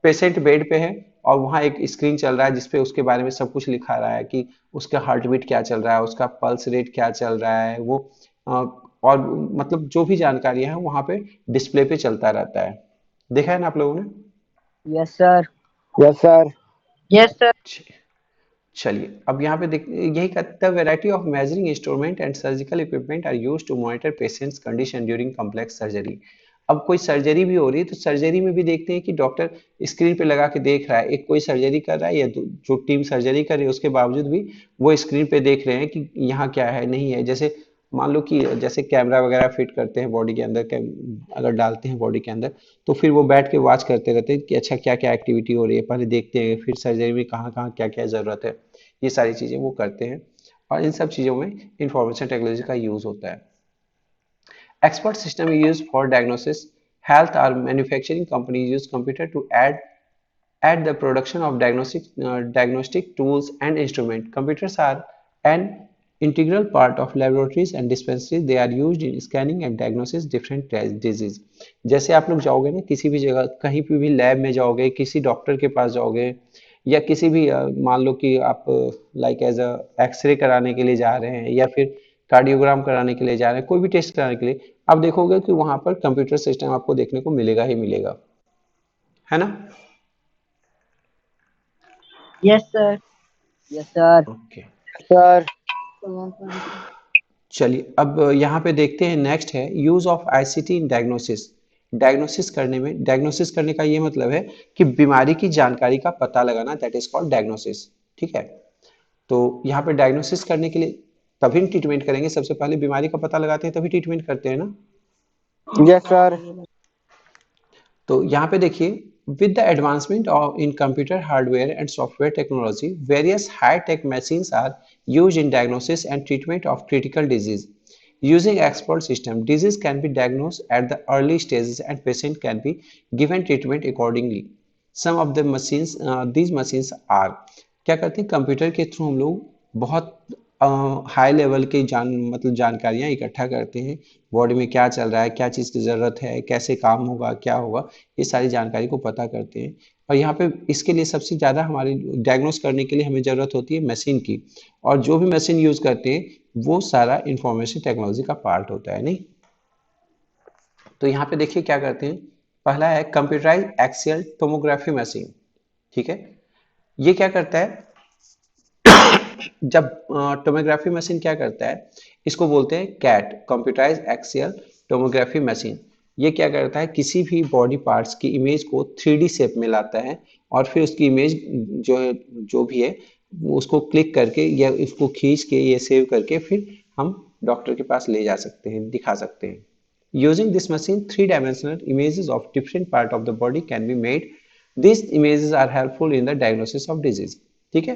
पेशेंट बेड पे है और वहाँ एक स्क्रीन चल रहा है जिसपे उसके बारे में सब कुछ लिखा रहा है कि उसका हार्ट बीट क्या चल रहा है, उसका पल्स रेट क्या चल रहा है, वो और मतलब जो भी जानकारी है वहाँ पे डिस्प्ले पे चलता रहता है। देखा है ना आप लोगों ने। Yes sir. Yes sir. Yes sir. चलिए, अब यहाँ पे देख यही कहता है, variety of measuring instrument and surgical equipment are used to monitor patients condition during complex surgery. अब कोई सर्जरी भी हो रही है तो सर्जरी में भी देखते हैं कि डॉक्टर स्क्रीन पे लगा के देख रहा है, एक कोई सर्जरी कर रहा है या जो टीम सर्जरी कर रही है उसके बावजूद भी वो स्क्रीन पे देख रहे हैं कि यहाँ क्या है नहीं है। जैसे मान लो कि जैसे कैमरा वगैरह फिट करते हैं बॉडी के अंदर, अगर डालते हैं बॉडी के अंदर, तो फिर वो बैठ के वॉच करते रहते हैं कि अच्छा क्या क्या एक्टिविटी हो रही है, पहले देखते हैं फिर सर्जरी में कहाँ कहाँ क्या क्या ज़रूरत है, ये सारी चीज़ें वो करते हैं। और इन सब चीज़ों में इंफॉर्मेशन टेक्नोलॉजी का यूज़ होता है। Expert system is used for diagnosis. Health or manufacturing companies use computer to add the production of diagnostic tools and instrument. Computers are an integral part of laboratories and dispensaries. They are used in scanning and diagnosis different disease। जैसे आप लोग जाओगे ना किसी भी जगह, कहीं पे भी लैब में जाओगे, किसी डॉक्टर के पास जाओगे या किसी भी मान लो कि आप लाइक एज अ एक्सरे कराने के लिए जा रहे हैं या फिर कार्डियोग्राम कराने के लिए जा रहे हैं, कोई भी टेस्ट कराने के लिए, आप देखोगे कि वहां पर कंप्यूटर सिस्टम आपको देखने को मिलेगा ही मिलेगा, है ना। Yes sir. Yes sir. Okay. Sir. चलिए, अब यहाँ पे देखते हैं, नेक्स्ट है use of ICT in diagnosis. Diagnosis करने में, डायग्नोसिस करने का ये मतलब है कि बीमारी की जानकारी का पता लगाना, दैट इज कॉल्ड डायग्नोसिस, ठीक है। तो यहाँ पे डायग्नोसिस करने के लिए तभी ट्रीटमेंट करेंगे, सबसे पहले बीमारी का पता लगाते हैं तभी ट्रीटमेंट करते हैं ना। Yes sir. तो यहाँ पे देखिए, with the advancement of in computer hardware and software technology, various high tech machines are used in diagnosis and treatment of critical disease. Using expert system, disease can be diagnosed at the early stages and patient can be given treatment accordingly. Some of the machines, these machines are क्या करते हैं, computer के through हम लोग बहुत high level की मतलब जानकारियां इकट्ठा करते हैं। बॉडी में क्या चल रहा है, क्या चीज़ की ज़रूरत है, कैसे काम होगा, क्या होगा, ये सारी जानकारी को पता करते हैं। और यहाँ पे इसके लिए सबसे ज़्यादा हमारे डायग्नोस करने के लिए हमें ज़रूरत होती है मशीन की। और जो भी मशीन यूज़ करते हैं वो सारा इंफॉर्मेशन टेक्नोलॉजी का पार्ट होता है, नहीं? तो यहाँ पे देखिए क्या करते हैं। पहला है कंप्यूटराइज एक्सियल टोमोग्राफी मशीन। ठीक है, ये क्या करता है, जब टोमोग्राफी मशीन क्या करता है, इसको बोलते हैं CAT, computerize axial tomography machine. ये क्या करता है, किसी भी बॉडी पार्ट्स की इमेज को 3D शेप में लाता है और फिर उसकी इमेज जो है, जो भी है, उसको क्लिक करके या इसको खींच के ये सेव करके फिर हम डॉक्टर के पास ले जा सकते हैं, दिखा सकते हैं। Using this machine, three-dimensional images of different part of the body can be made. These images are helpful in the diagnosis of disease. ठीक है,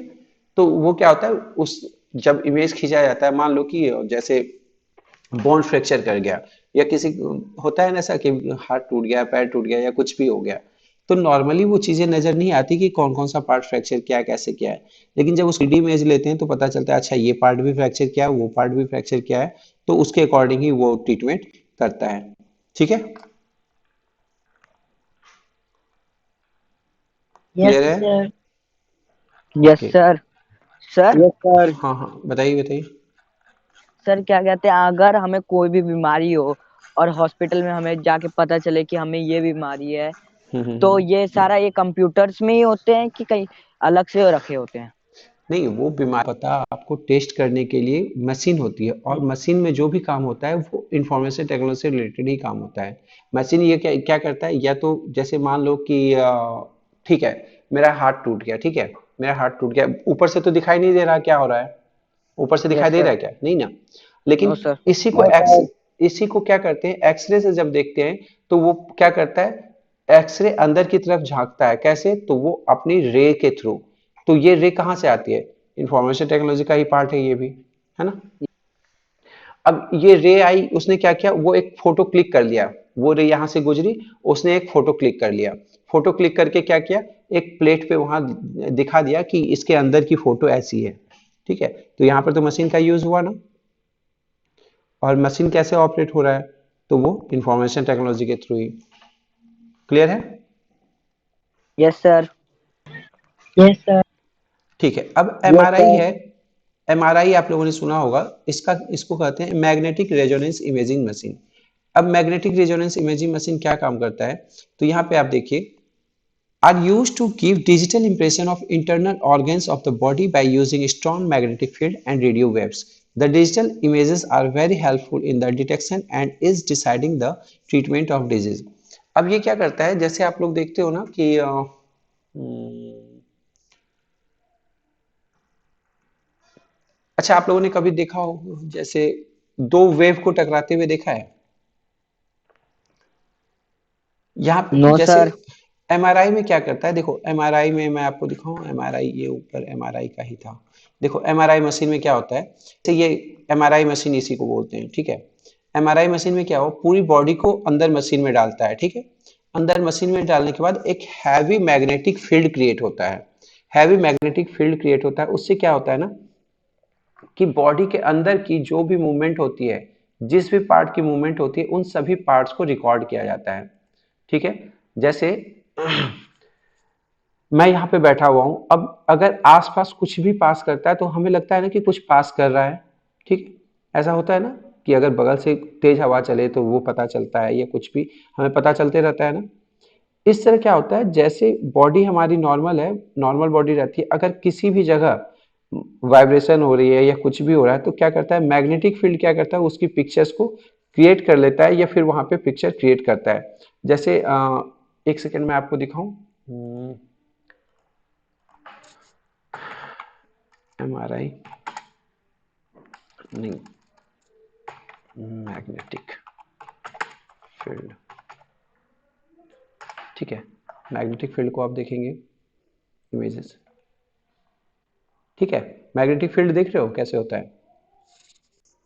तो वो क्या होता है, उस जब इमेज खींचा जाता है, मान लो कि जैसे बोन फ्रैक्चर कर गया या किसी होता है ना ऐसा कि हाथ टूट गया, पैर टूट गया या कुछ भी हो गया, तो नॉर्मली वो चीजें नजर नहीं आती कि कौन कौन सा पार्ट फ्रैक्चर क्या है, कैसे क्या है। लेकिन जब उस 3D इमेज लेते हैं तो पता चलता है अच्छा ये पार्ट भी फ्रैक्चर क्या है, वो पार्ट भी फ्रैक्चर क्या है, तो उसके अकॉर्डिंग ही वो ट्रीटमेंट करता है। ठीक है, Yes, क्लियर है? sir. Yes okay, sir. Sir Yes, sir. हाँ हाँ, बताइए बताइए। सर क्या कहते हैं, अगर हमें कोई भी बीमारी हो और हॉस्पिटल में हमें जाके पता चले कि हमें ये बीमारी है, तो ये सारा ये कंप्यूटर्स में ही होते हैं कि कहीं अलग से रखे होते हैं? नहीं, वो बीमार पता आपको टेस्ट करने के लिए मशीन होती है, और मशीन में जो भी काम होता है वो इंफॉर्मेशन टेक्नोलॉजी से रिलेटेड ही काम होता है। मशीन ये क्या क्या करता है, या तो जैसे मान लो कि ठीक है, मेरा हाथ टूट गया, ठीक है, मेरा हाथ टूट गया, ऊपर से तो दिखाई नहीं दे रहा क्या हो रहा है, ऊपर से दिखाई यस दे सर। रहा है क्या, नहीं ना। नो लेकिन सर। इसी को No, एक्स sir. इसी को क्या करते हैं, एक्सरे से जब देखते हैं तो वो क्या करता है, एक्सरे अंदर की तरफ झांकता है, कैसे, तो वो अपनी रे के थ्रू। तो ये रे कहाँ से आती है, इंफॉर्मेशन टेक्नोलॉजी का ही पार्ट है ये भी, है ना। अब ये रे आई, उसने क्या किया, वो एक फोटो क्लिक कर लिया, वो रे यहां से गुजरी, उसने एक फोटो क्लिक कर लिया, फोटो क्लिक करके क्या किया, एक प्लेट पे वहां दिखा दिया कि इसके अंदर की फोटो ऐसी है। ठीक है, तो यहाँ पर तो मशीन का यूज हुआ ना। और मशीन कैसे ऑपरेट हो रहा है, तो वो इंफॉर्मेशन टेक्नोलॉजी के थ्रू ही। क्लियर है? Yes sir. Yes, sir. ठीक है, अब Yes, एमआरआई sir. है। एमआरआई आप लोगों ने सुना होगा, इसको कहते हैं मैग्नेटिक रेजोनेंस इमेजिंग मशीन। अब मैग्नेटिक रेजोनेंस इमेजिंग मशीन क्या काम करता है, तो यहाँ पे आप देखिए, are used to give digital impression of internal organs of the body by using strong magnetic field and radio waves. The digital images are very helpful in the detection and is deciding the treatment of disease. अब ये क्या करता है, जैसे आप लोग देखते हो ना कि अच्छा, आप लोगों ने कभी देखा हो जैसे दो वेव को टकराते हुए देखा है, यहाँ पे नो जैसे सर। एमआरआई में क्या करता है, देखो एमआरआई में मैं आपको दिखाऊं, एमआरआई ये ऊपर एमआरआई का ही था। देखो एमआरआई मशीन में क्या होता है, तो ये एमआरआई मशीन इसी को बोलते हैं, ठीक है। एमआरआई मशीन में क्या हो, पूरी बॉडी को अंदर मशीन में डालता है, ठीक है। अंदर मशीन में डालने के बाद एक हैवी मैग्नेटिक फील्ड क्रिएट होता है। हैवी मैग्नेटिक फील्ड क्रिएट होता है, उससे क्या होता है ना कि बॉडी के अंदर की जो भी मूवमेंट होती है, जिस भी पार्ट की मूवमेंट होती है, उन सभी पार्ट्स को रिकॉर्ड किया जाता है। ठीक है, जैसे मैं यहाँ पे बैठा हुआ हूँ, अब अगर आसपास कुछ भी पास करता है तो हमें लगता है ना कि कुछ पास कर रहा है। ठीक, ऐसा होता है ना कि अगर बगल से तेज हवा चले तो वो पता चलता है, या कुछ भी हमें पता चलते रहता है ना। इस तरह क्या होता है, जैसे बॉडी हमारी नॉर्मल है, नॉर्मल बॉडी रहती है, अगर किसी भी जगह वाइब्रेशन हो रही है या कुछ भी हो रहा है, तो क्या करता है, मैग्नेटिक फील्ड क्या करता है, उसकी पिक्चर्स को क्रिएट कर लेता है या फिर वहां पे पिक्चर क्रिएट करता है। जैसे एक सेकेंड में आपको दिखाऊं, एमआरआई नहीं, मैग्नेटिक फील्ड, ठीक है। मैग्नेटिक फील्ड को आप देखेंगे, इमेजेस, ठीक है। मैग्नेटिक फील्ड देख रहे हो कैसे होता है,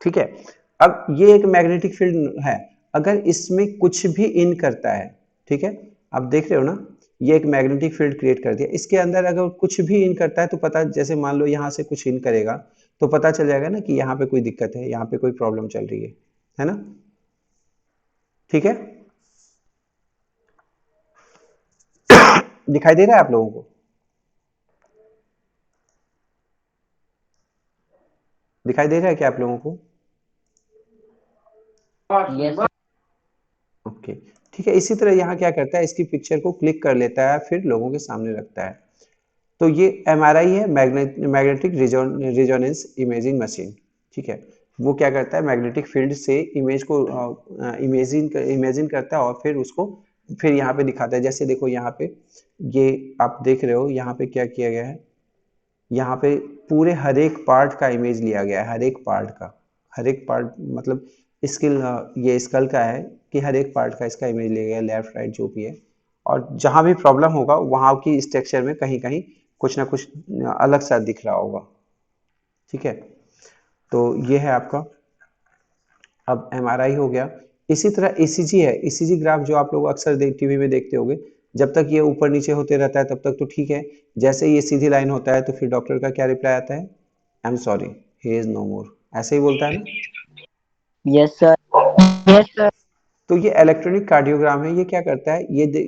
ठीक है। अब ये एक मैग्नेटिक फील्ड है, अगर इसमें कुछ भी इन करता है, ठीक है, आप देख रहे हो ना, ये एक मैग्नेटिक फील्ड क्रिएट कर दिया। इसके अंदर अगर कुछ भी इन करता है तो पता, जैसे मान लो यहाँ से कुछ इन करेगा तो पता चल जाएगा ना कि यहाँ पे कोई दिक्कत है, यहाँ पे कोई प्रॉब्लम चल रही है ना? ठीक है, दिखाई दे रहा है आप लोगों को? दिखाई दे रहा है क्या आप लोगों को? यस ओके, ठीक है। इसी तरह यहाँ क्या करता है, इसकी पिक्चर को क्लिक कर लेता है, फिर लोगों के सामने रखता है। तो ये एमआरआई है, मैग्नेटिक रिजोनेंस इमेजिंग मशीन। ठीक है, वो क्या करता है, मैग्नेटिक फील्ड से इमेज को इमेजिन करता है और फिर उसको फिर यहाँ पे दिखाता है। जैसे देखो यहाँ पे ये आप देख रहे हो, यहाँ पे क्या किया गया है, यहाँ पे पूरे हर एक पार्ट का इमेज लिया गया है, हर एक पार्ट का, हर एक पार्ट मतलब ये स्कल का है कि हर एक पार्ट का इसका इमेज लिया गया है, लेफ्ट राइट जो भी है। और जहां भी प्रॉब्लम होगा वहां की स्ट्रक्चर में कहीं कहीं कुछ ना कुछ अलग सा दिख रहा होगा। ठीक है, तो ये है आपका अब एमआरआई हो गया। इसी तरह ईसीजी है, ईसीजी ग्राफ जो आप लोग अक्सर टीवी में देखते होंगे, जब तक ये ऊपर नीचे होते रहता है तब तक तो ठीक है, जैसे ये सीधी लाइन होता है तो फिर डॉक्टर का क्या रिप्लाई आता है, I am sorry, he is no more, ऐसे ही बोलता है ना? Yes sir Yes, sir. तो ये इलेक्ट्रॉनिक कार्डियोग्राम है। ये क्या करता है,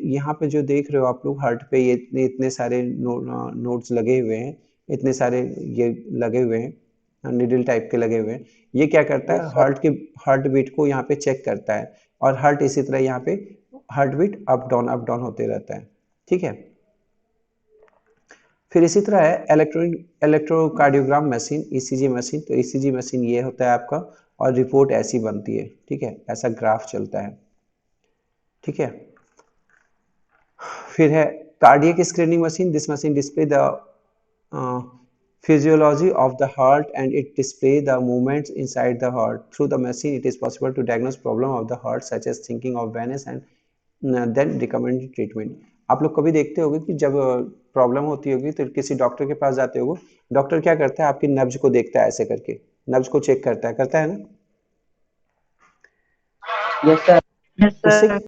यहाँ पे जो देख रहे हो आप लोग हार्ट पे, ये इतने सारे नोड्स लगे हुए हैं, इतने सारे ये लगे हुए हैं, निडल टाइप के लगे हुए हैं। ये क्या करता यस है, सर हार्ट बीट को यहाँ पे चेक करता है, और हार्ट इसी तरह यहाँ पे हार्ट बीट अप डाउन होते रहता है। ठीक है, फिर इसी तरह है इलेक्ट्रोकार्डियोग्राम मशीन, ईसीजी मशीन। तो ईसीजी मशीन ये होता है आपका, और रिपोर्ट ऐसी बनती है। ठीक है, ऐसा ग्राफ चलता है। ठीक है, फिर है cardiac screening machine. This machine display the physiology of the heart and it display the movements inside the heart. Through the machine it is possible to diagnose problem of the heart such as thinking of venous and then recommended treatment. आप लोग कभी देखते होंगे कि जब problem होती होगी तो किसी डॉक्टर के पास जाते होगे, डॉक्टर क्या करता है, आपकी नब्ज को देखता है, ऐसे करके नब्ज को चेक करता है ना? यस सर Yes, उससे sir.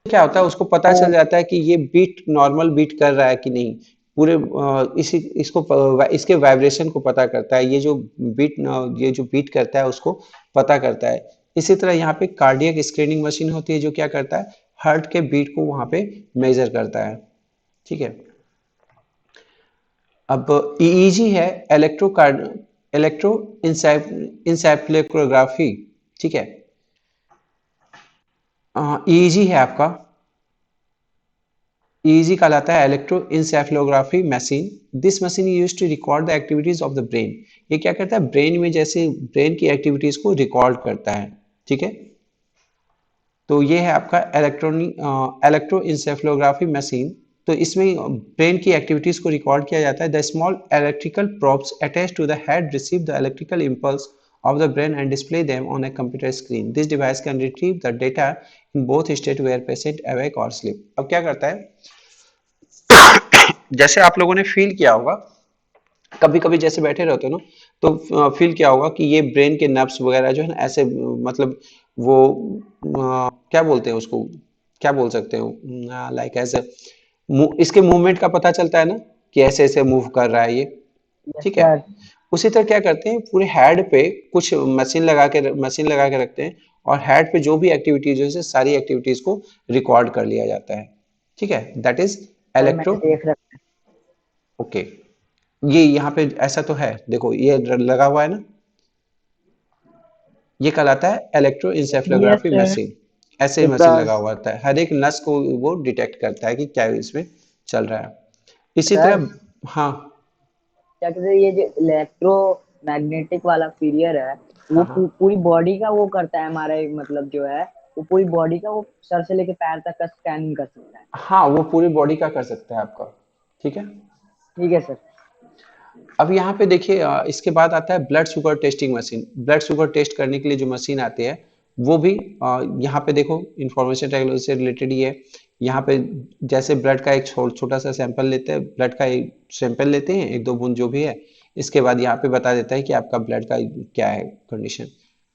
क्या होता है, उसको पता चल जाता है कि ये बीट नॉर्मल बीट कर रहा है कि नहीं। पूरे इसके वाइब्रेशन को पता करता है, ये जो बीट करता है उसको पता करता है। इसी तरह यहाँ पे कार्डियक स्क्रीनिंग मशीन होती है जो क्या करता है, हार्ट के बीट को वहां पे मेजर करता है। ठीक है, अब ईईजी है, इलेक्ट्रो इंसेफ्लोग्राफी। ठीक है, ईईजी है आपका, EEG कहलाता है electroencephalography machine. This machine use to record the activities of the brain. ये क्या करता है, ब्रेन में जैसे ब्रेन की एक्टिविटीज को रिकॉर्ड करता है। ठीक है, तो ये है आपका इलेक्ट्रोइंसेफेलोग्राफी मशीन। तो इसमें ब्रेन की एक्टिविटीज को रिकॉर्ड किया जाता है। The small electrical probes attach to the head receive the electrical impulse of the brain and display them on a computer screen. This device can retrieve the data in both state where patient awake or sleep. अब क्या करता है, जैसे आप लोगों ने feel किया होगा, कभी कभी जैसे बैठे रहते हो ना, तो फील किया होगा कि ये ब्रेन के नर्व्स वगैरह जो है ना, ऐसे मतलब वो क्या बोलते हैं उसको, क्या बोल सकते हो, लाइक ऐसे इसके मूवमेंट का पता चलता है ना कि ऐसे ऐसे मूव कर रहा है ये। यस ठीक है, सर उसी तरह क्या करते हैं, पूरे हेड पे कुछ मशीन लगा के रखते हैं, और हेड पे जो भी एक्टिविटीज है सारी एक्टिविटीज को रिकॉर्ड कर लिया जाता है। ठीक है, दैट इज सर इलेक्ट्रो। मैंने देख रखा ओके, ये यहाँ पे ऐसा तो है, देखो ये लगा हुआ है ना, ये कहलाता है Yes, इलेक्ट्रोइंसेफेलोग्राफी sir. मशीन। ऐसे ही Yes, मशीन sir. लगा हुआ होता है, हर एक नस को वो डिटेक्ट करता है कि क्या इसमें चल रहा है। इसी सर तरह हाँ क्या कहते हैं, ये जो इलेक्ट्रो मैग्नेटिक वाला पीरियड है वो हाँ हाँ पूरी बॉडी का वो करता है, हमारे मतलब जो है वो पूरी बॉडी का वो सर से लेके पैर तक का स्कैनिंग कर सकता है। हाँ, वो पूरी बॉडी का कर सकता है आपका। ठीक है, ठीक है सर अब यहाँ पे देखिए इसके बाद आता है blood sugar testing machine. Blood sugar test करने के लिए जो मशीन आती है वो भी यहाँ पे देखो इंफॉर्मेशन टेक्नोलॉजी से रिलेटेड ही है। यहाँ पे जैसे ब्लड का एक छोटा सा सैंपल लेते हैं, ब्लड का एक सैंपल लेते हैं, एक दो बूंद जो भी है, इसके बाद यहाँ पे बता देता है कि आपका ब्लड का क्या है condition.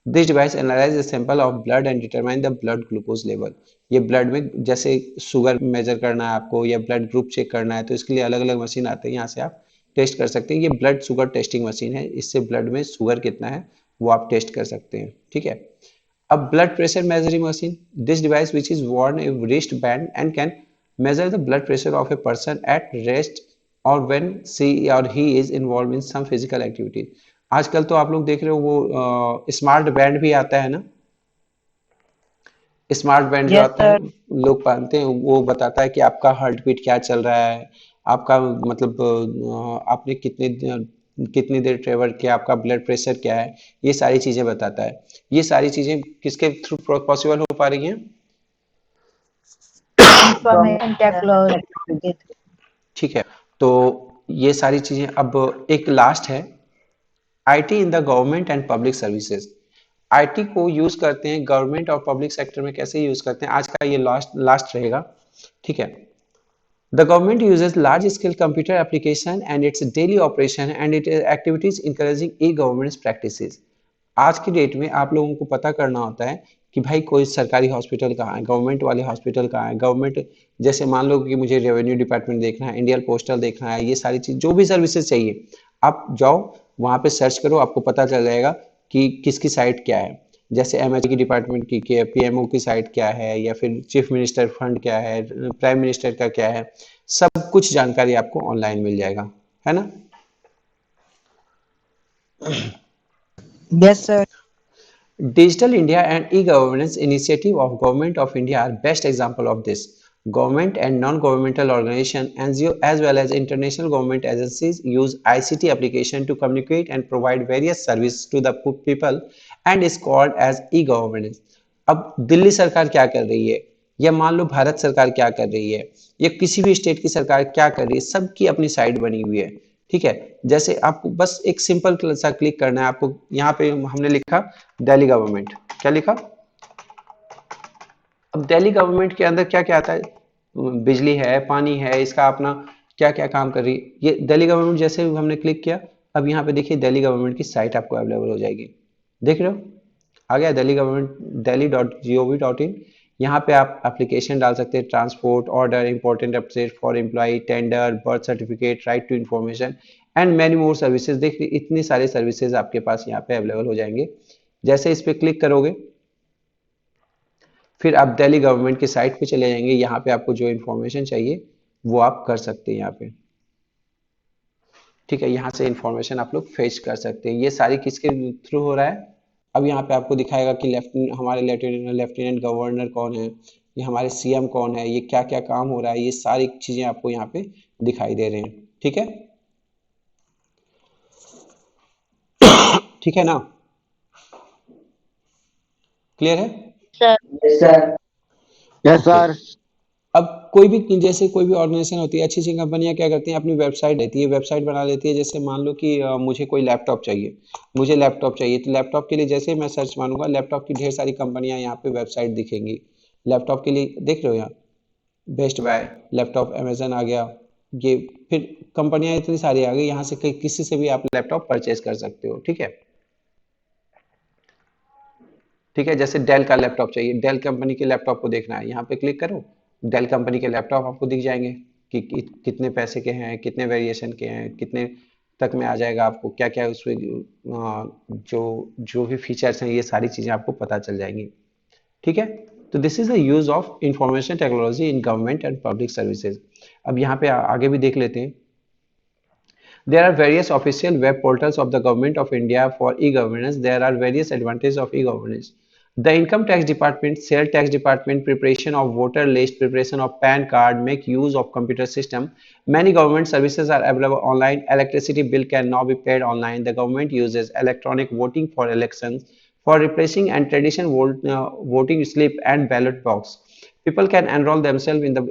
This device analyse the sample of blood and determine the blood glucose level. ये ब्लड में जैसे शुगर मेजर करना है आपको या ब्लड ग्रुप चेक करना है, तो इसके लिए अलग अलग मशीन आते हैं, यहाँ से आप टेस्ट कर सकते हैं। ये ब्लड शुगर टेस्टिंग मशीन है, इससे ब्लड में शुगर कितना है वो आप टेस्ट कर सकते हैं। ठीक है। अब blood pressure measuring machine, this device which is worn a wrist band and can measure the blood pressure of a person at rest or when she or he is involved in some physical activity। आजकल तो आप लोग देख रहे हो वो smart band भी आता है ना, स्मार्ट बैंड जो Yes, आता है sir. लोग पहनते हैं, वो बताता है कि आपका हार्ट बीट क्या चल रहा है, आपका मतलब आपने कितनी देर ट्रेवल किया, आपका ब्लड प्रेशर क्या है, ये सारी चीजें बताता है। ये सारी चीजें किसके थ्रू पॉसिबल हो पा रही हैं? Information technology. ठीक है। तो ये सारी चीजें, अब एक लास्ट है IT in the government and public services. IT को यूज करते हैं गवर्नमेंट और पब्लिक सेक्टर में, कैसे यूज करते हैं, आज का ये लास्ट लास्ट रहेगा। ठीक है। The government uses large-scale computer application and its daily operation and its activities encouraging e-governance practices। आज की डेट में आप लोगों को पता करना होता है कि भाई कोई सरकारी हॉस्पिटल कहाँ है, गवर्नमेंट वाले हॉस्पिटल कहाँ है, गवर्नमेंट जैसे मान लो कि मुझे रेवेन्यू डिपार्टमेंट देखना है, इंडियन पोस्टल देखना है, ये सारी चीज जो भी सर्विसेज चाहिए आप जाओ वहाँ पे सर्च करो, आपको पता चल जाएगा कि किसकी साइट क्या है। जैसे एमएच की डिपार्टमेंट की पीएमओ की साइट क्या है, या फिर चीफ मिनिस्टर फंड क्या है, प्राइम मिनिस्टर का क्या है, सब कुछ जानकारी आपको ऑनलाइन मिल जाएगा, है ना। Yes, sir. Digital India and e-governance initiative of Government of India are best example of this. Government and non-governmental organization NGO as well as international government agencies use ICT application to communicate and provide various services to the people and is called as e-governance। अब दिल्ली सरकार क्या कर रही है, या मान लो भारत सरकार क्या कर रही है, या किसी भी स्टेट की सरकार क्या कर रही है, सबकी अपनी साइट बनी हुई है। ठीक है। जैसे आपको बस एक सिंपल सा क्लिक करना है, आपको यहाँ पे हमने लिखा दिल्ली गवर्नमेंट, क्या लिखा। अब दिल्ली गवर्नमेंट के अंदर क्या क्या आता है, बिजली है, पानी है, इसका अपना क्या क्या काम कर रही है, ये दिल्ली गवर्नमेंट जैसे हमने क्लिक किया, अब यहाँ पे देखिए दिल्ली गवर्नमेंट की साइट आपको अवेलेबल हो जाएगी। देख रहे हो आ गया दिल्ली गवर्नमेंट delhi.gov.in। यहाँ पे आप एप्लीकेशन डाल सकते हैं, transport order, important update for employ, tender, birth certificate, right to information and many more services. देखिए इतने सारे सर्विसेज आपके पास यहाँ पे अवेलेबल हो जाएंगे। जैसे इस पे क्लिक करोगे फिर आप दिल्ली गवर्नमेंट की साइट पे चले जाएंगे, यहाँ पे आपको जो इन्फॉर्मेशन चाहिए वो आप कर सकते हैं यहाँ पे। ठीक है। यहाँ से इन्फॉर्मेशन आप लोग फेच कर सकते हैं। ये सारी किसके थ्रू हो रहा है, अब यहाँ पे आपको दिखाएगा कि हमारे लेफ्टिनेंट गवर्नर कौन है, ये हमारे सीएम कौन है, ये क्या क्या काम हो रहा है, ये सारी चीजें आपको यहाँ पे दिखाई दे रहे हैं। ठीक है। ठीक है ना, क्लियर है। Sir. Yes, sir. अब कोई भी जैसे कोई भी ऑर्गेनाइजेशन होती है, अच्छी अच्छी कंपनियां क्या करती हैं, अपनी वेबसाइट रहती है, वेबसाइट बना लेती है। जैसे मान लो कि मुझे कोई लैपटॉप चाहिए, मुझे लैपटॉप चाहिए, तो लैपटॉप के लिए जैसे ही मैं सर्च मारूंगा लैपटॉप की ढेर सारी कंपनियां यहाँ पे वेबसाइट दिखेंगी। लैपटॉप के लिए देख रहे हो यहाँ बेस्ट बाय लैपटॉप, अमेजन आ गया, ये फिर कंपनियां इतनी सारी आ गई, यहाँ से किसी से भी आप लैपटॉप परचेज कर सकते हो। ठीक है। ठीक है। जैसे डेल का लैपटॉप चाहिए, डेल कंपनी के लैपटॉप को देखना है, यहाँ पे क्लिक करो, डेल कंपनी के लैपटॉप आपको दिख जाएंगे कि कितने पैसे के हैं, कितने वेरिएशन के हैं, कितने तक में आ जाएगा, आपको क्या क्या उसमें जो जो भी फीचर्स हैं ये सारी चीजें आपको पता चल जाएंगी। ठीक है। तो this is the use of information technology in government and public services. अब यहाँ पे आगे भी देख लेते हैं। There are various official web portals of the Government of India for e-governance. There are various advantages of e-governance. The Income Tax Department, Sale Tax Department, preparation of voter list, preparation of PAN card, make use of computer system. Many government services are available online. Electricity bill can now be paid online. The government uses electronic voting for elections, for replacing and traditional voting slip and ballot box. People can enroll themselves in the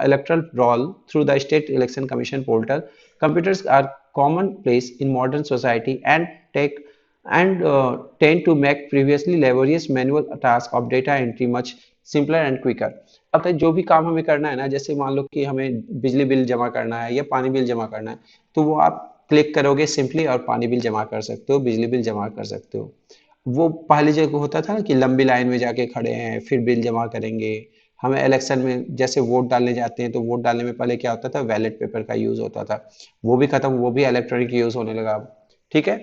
electoral roll through the State Election Commission portal. Computers are commonplace in modern society and tend to make previously laborious manual task of data entry much simpler and quicker। अब तक जो भी काम हमें करना है ना, जैसे मान लो कि हमें बिजली बिल जमा करना है या पानी बिल जमा करना है, तो वो आप क्लिक करोगे सिंपली और पानी बिल जमा कर सकते हो, बिजली बिल जमा कर सकते हो। वो पहले जगह होता था ना कि लंबी लाइन में जाके खड़े हैं फिर बिल जमा करेंगे। हमें इलेक्शन में जैसे वोट डालने जाते हैं तो वोट डालने में पहले क्या होता था, बैलेट पेपर का यूज होता था, वो भी खत्म, वो भी इलेक्ट्रॉनिक यूज होने लगा अब। ठीक है,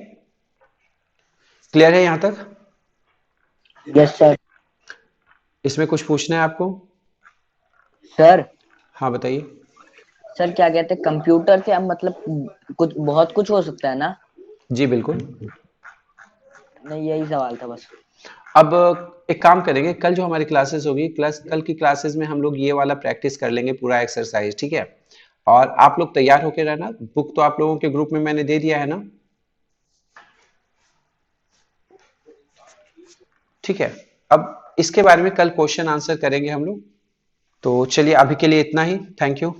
क्लियर है यहाँ तक? Yes sir. इसमें कुछ पूछना है आपको? सर हाँ बताइए। सर क्या कहते हैं, कंप्यूटर से हम मतलब कुछ बहुत कुछ हो सकता है ना? जी बिल्कुल। नहीं, यही सवाल था बस। अब एक काम करेंगे, कल जो हमारी क्लासेस होगी, कल की क्लासेस में हम लोग ये वाला प्रैक्टिस कर लेंगे पूरा एक्सरसाइज, ठीक है? और आप लोग तैयार होके रहना, बुक तो आप लोगों के ग्रुप में मैंने दे दिया है ना? ठीक है, अब इसके बारे में कल क्वेश्चन आंसर करेंगे हम लोग। तो चलिए अभी के लिए इतना ही, थैंक यू।